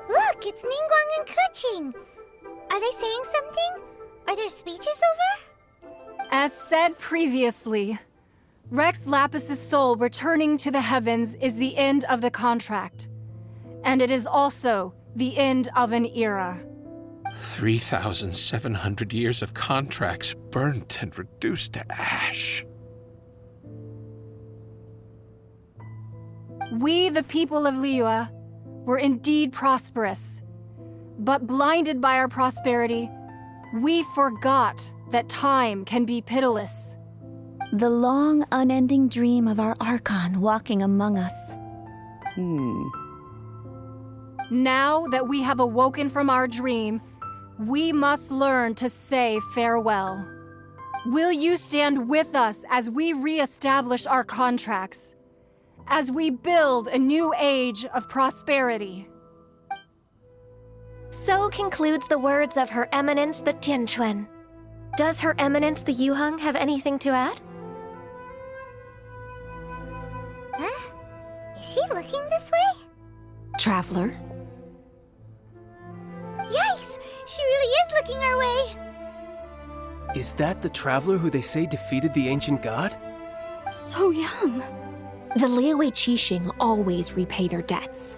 Look, it's Ningguang and Keqing. Are they saying something? Are there speeches over? As said previously, Rex Lapis' soul returning to the heavens is the end of the contract. And it is also the end of an era. 3,700 years of contracts burnt and reduced to ash. We, the people of Liyue, were indeed prosperous. But blinded by our prosperity, we forgot that time can be pitiless. The long, unending dream of our Archon walking among us. Now that we have awoken from our dream, we must learn to say farewell. Will you stand with us as we re-establish our contracts? As we build a new age of prosperity? So concludes the words of Her Eminence the Tianquan. Does Her Eminence the Yuheng have anything to add? Huh? Is she looking this way? Traveler? Yikes! She really is looking our way! Is that the traveler who they say defeated the ancient god? So young. The Liyue Qixing always repay their debts.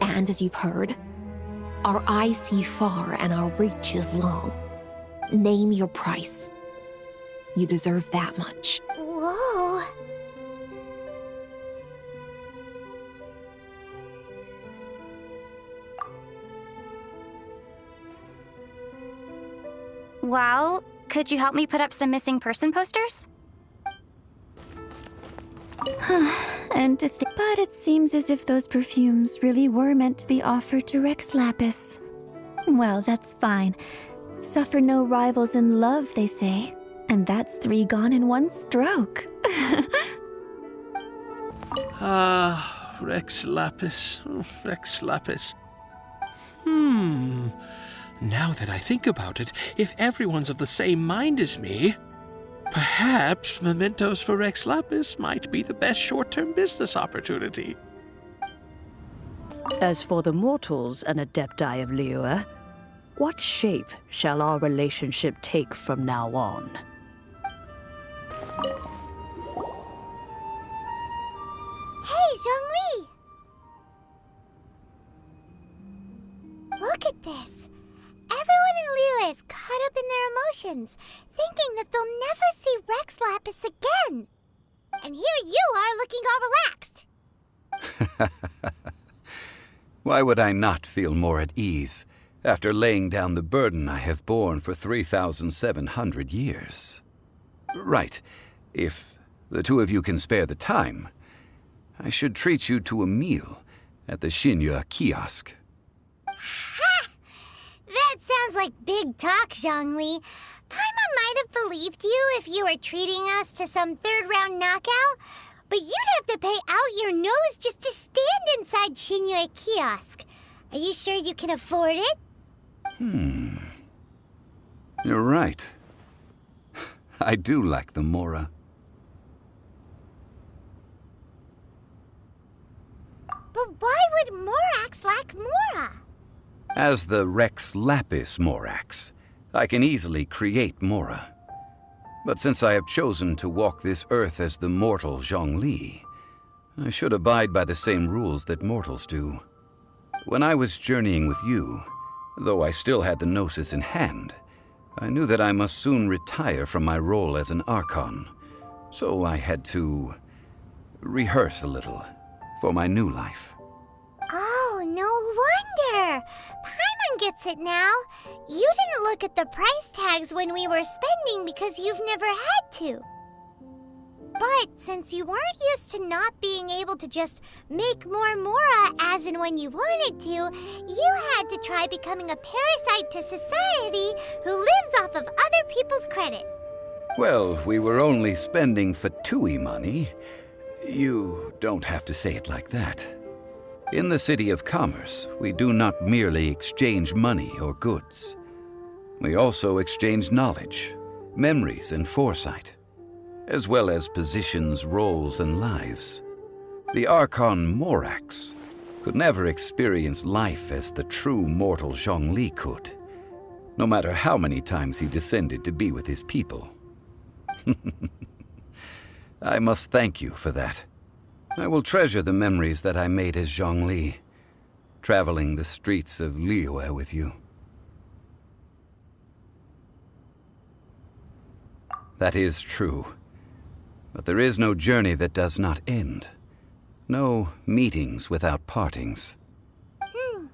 And as you've heard, our eyes see far and our reach is long. Name your price. You deserve that much. Whoa. Well, could you help me put up some missing person posters? And to think, but it seems as if those perfumes really were meant to be offered to Rex Lapis. Well, that's fine. Suffer no rivals in love, they say. And that's 3 gone in one stroke. Rex Lapis. Rex Lapis. Now that I think about it, if everyone's of the same mind as me, perhaps mementos for Rex Lapis might be the best short-term business opportunity. As for the mortals and adepti of Liyue, what shape shall our relationship take from now on? Hey, Zhongli! Look at this. Everyone in Liyue is caught up in their emotions, thinking that they'll never see Rex Lapis again. And here you are looking all relaxed. Why would I not feel more at ease after laying down the burden I have borne for 3,700 years? Right. If the two of you can spare the time, I should treat you to a meal at the Xinyue kiosk. Ha! That sounds like big talk, Zhongli. Paimon might have believed you if you were treating us to some third-round knockout, but you'd have to pay out your nose just to stand inside Xinyue kiosk. Are you sure you can afford it? You're right. I do lack the Mora. But why would Morax lack Mora? As the Rex Lapis Morax, I can easily create Mora. But since I have chosen to walk this earth as the mortal Zhongli, I should abide by the same rules that mortals do. When I was journeying with you, though I still had the Gnosis in hand, I knew that I must soon retire from my role as an Archon, so I had to rehearse a little for my new life. Oh, no wonder! Paimon gets it now. You didn't look at the price tags when we were spending because you've never had to. But since you weren't used to not being able to just make more Mora as and when you wanted to, you had to try becoming a parasite to society who lives off of other people's credit. Well, we were only spending Fatui money. You don't have to say it like that. In the City of Commerce, we do not merely exchange money or goods. We also exchange knowledge, memories, and foresight, as well as positions, roles, and lives. The Archon Morax could never experience life as the true mortal Zhongli could, no matter how many times he descended to be with his people. I must thank you for that. I will treasure the memories that I made as Zhongli, traveling the streets of Liyue with you. That is true. But there is no journey that does not end. No meetings without partings. Paimon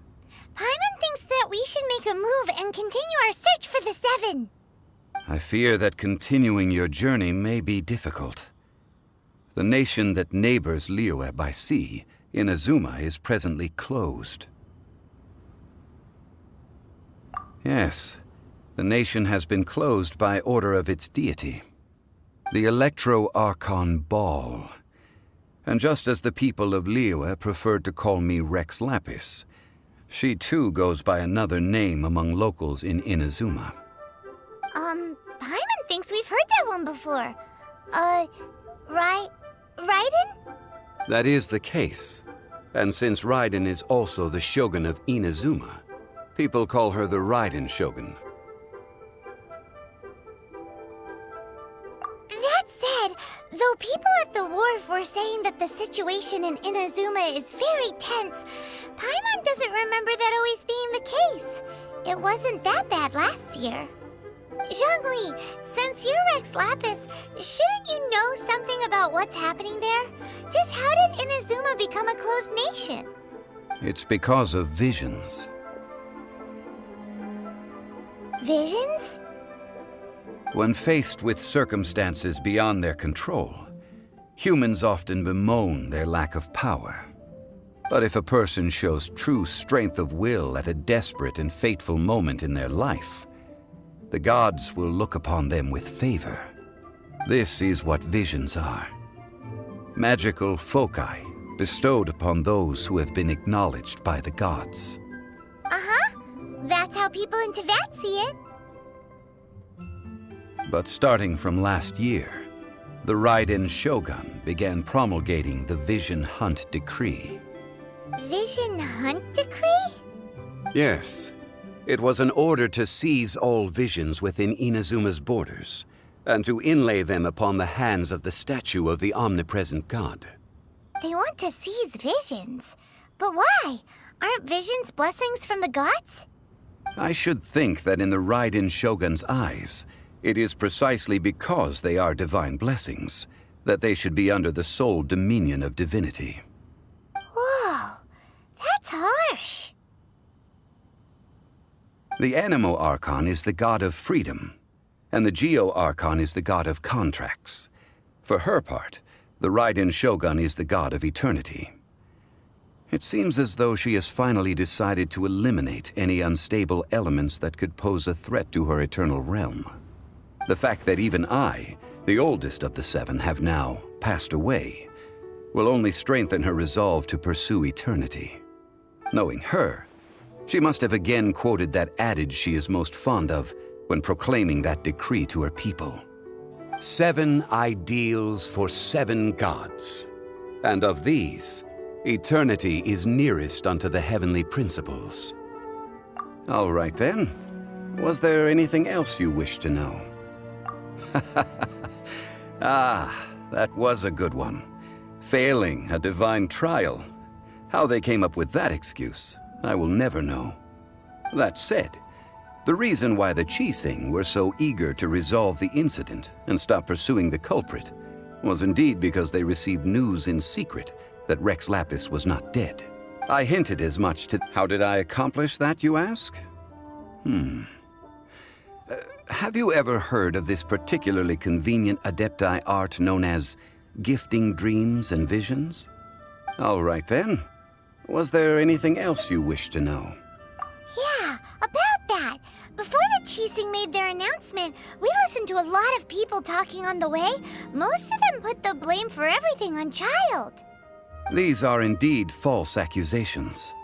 thinks that we should make a move and continue our search for the Seven. I fear that continuing your journey may be difficult. The nation that neighbors Liyue by sea, Inazuma, is presently closed. Yes, the nation has been closed by order of its deity, the Electro-Archon Ball. And just as the people of Liyue preferred to call me Rex Lapis, she too goes by another name among locals in Inazuma. Paimon thinks we've heard that one before. Raiden? That is the case. And since Raiden is also the Shogun of Inazuma, people call her the Raiden Shogun. That said, though people at the wharf were saying that the situation in Inazuma is very tense, Paimon doesn't remember that always being the case. It wasn't that bad last year. Zhongli, since you're Rex Lapis, shouldn't you know something about what's happening there? Just how did Inazuma become a closed nation? It's because of visions. Visions? When faced with circumstances beyond their control, humans often bemoan their lack of power. But if a person shows true strength of will at a desperate and fateful moment in their life, the gods will look upon them with favor. This is what visions are. Magical foci bestowed upon those who have been acknowledged by the gods. That's how people in Teyvat see it. But starting from last year, the Raiden Shogun began promulgating the Vision Hunt Decree. Vision Hunt Decree? Yes. It was an order to seize all visions within Inazuma's borders, and to inlay them upon the hands of the statue of the omnipresent god. They want to seize visions. But why? Aren't visions blessings from the gods? I should think that in the Raiden Shogun's eyes, it is precisely because they are divine blessings that they should be under the sole dominion of divinity. Whoa, that's harsh. The Animo Archon is the god of freedom, and the Geo Archon is the god of contracts. For her part, the Raiden Shogun is the god of eternity. It seems as though she has finally decided to eliminate any unstable elements that could pose a threat to her eternal realm. The fact that even I, the oldest of the seven, have now passed away, will only strengthen her resolve to pursue eternity. Knowing her, she must have again quoted that adage she is most fond of when proclaiming that decree to her people. 7 ideals for 7 gods, and of these, eternity is nearest unto the heavenly principles. All right then. Was there anything else you wish to know? That was a good one. Failing a divine trial. How they came up with that excuse, I will never know. That said, the reason why the Qixing were so eager to resolve the incident and stop pursuing the culprit was indeed because they received news in secret that Rex Lapis was not dead. I hinted as much to... How did I accomplish that, you ask? Have you ever heard of this particularly convenient Adepti art known as gifting dreams and visions? All right then. Was there anything else you wish to know? Yeah, about that. Before the Qixing made their announcement, we listened to a lot of people talking on the way. Most of them put the blame for everything on Child. These are indeed false accusations.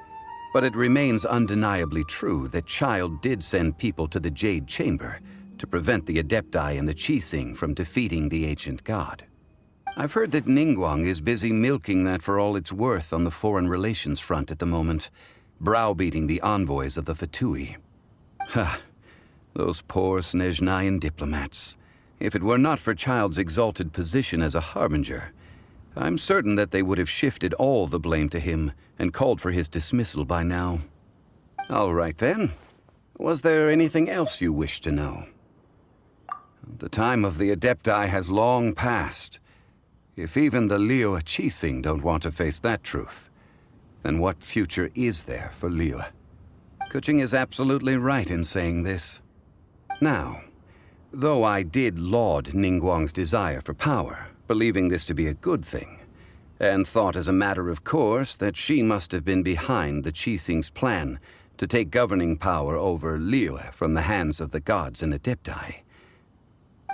But it remains undeniably true that Child did send people to the Jade Chamber to prevent the Adepti and the Qixing from defeating the ancient god. I've heard that Ningguang is busy milking that for all it's worth on the foreign relations front at the moment, browbeating the envoys of the Fatui. Ha! Those poor Snezhnayan diplomats. If it were not for Child's exalted position as a harbinger, I'm certain that they would have shifted all the blame to him and called for his dismissal by now. All right then. Was there anything else you wish to know? The time of the Adepti has long passed. If even the Liyue Qixing don't want to face that truth, then what future is there for Liyue? Kuching is absolutely right in saying this. Now, though I did laud Ningguang's desire for power, believing this to be a good thing, and thought as a matter of course that she must have been behind the Qixing's plan to take governing power over Liyue from the hands of the gods and Adepti,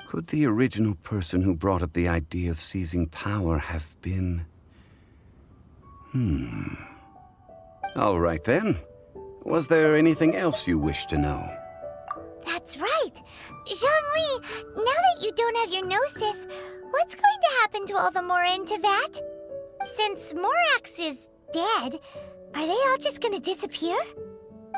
could the original person who brought up the idea of seizing power have been... All right then. Was there anything else you wish to know? That's right. Zhongli, now that you don't have your gnosis, what's going to happen to all the Mora in Teyvat? Since Morax is dead, are they all just gonna disappear?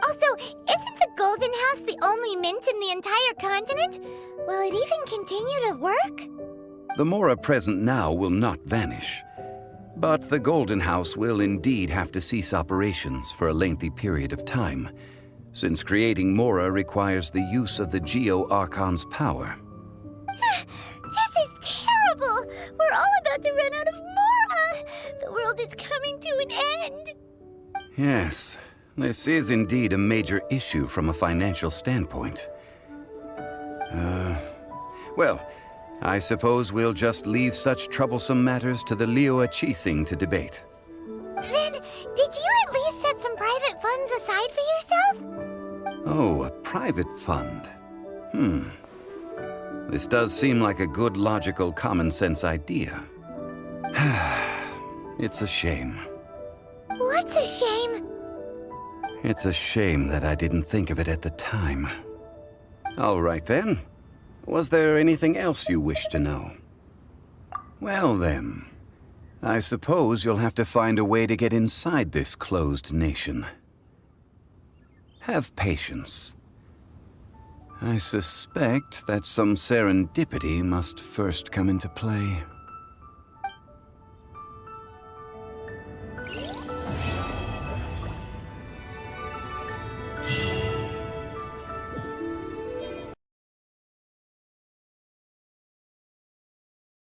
Also, isn't the Golden House the only mint in the entire continent? Will it even continue to work? The Mora present now will not vanish. But the Golden House will indeed have to cease operations for a lengthy period of time, since creating Mora requires the use of the Geo-Archon's power. This is terrible! We're all about to run out of Mora! The world is coming to an end! Yes, this is indeed a major issue from a financial standpoint. Well, I suppose we'll just leave such troublesome matters to the Liyue Qixing to debate. Then, did you at least set some private funds aside for yourself? Oh, a private fund. This does seem like a good, logical, common-sense idea. It's a shame. What's a shame? It's a shame that I didn't think of it at the time. All right then. Was there anything else you wish to know? Well then, I suppose you'll have to find a way to get inside this closed nation. Have patience. I suspect that some serendipity must first come into play.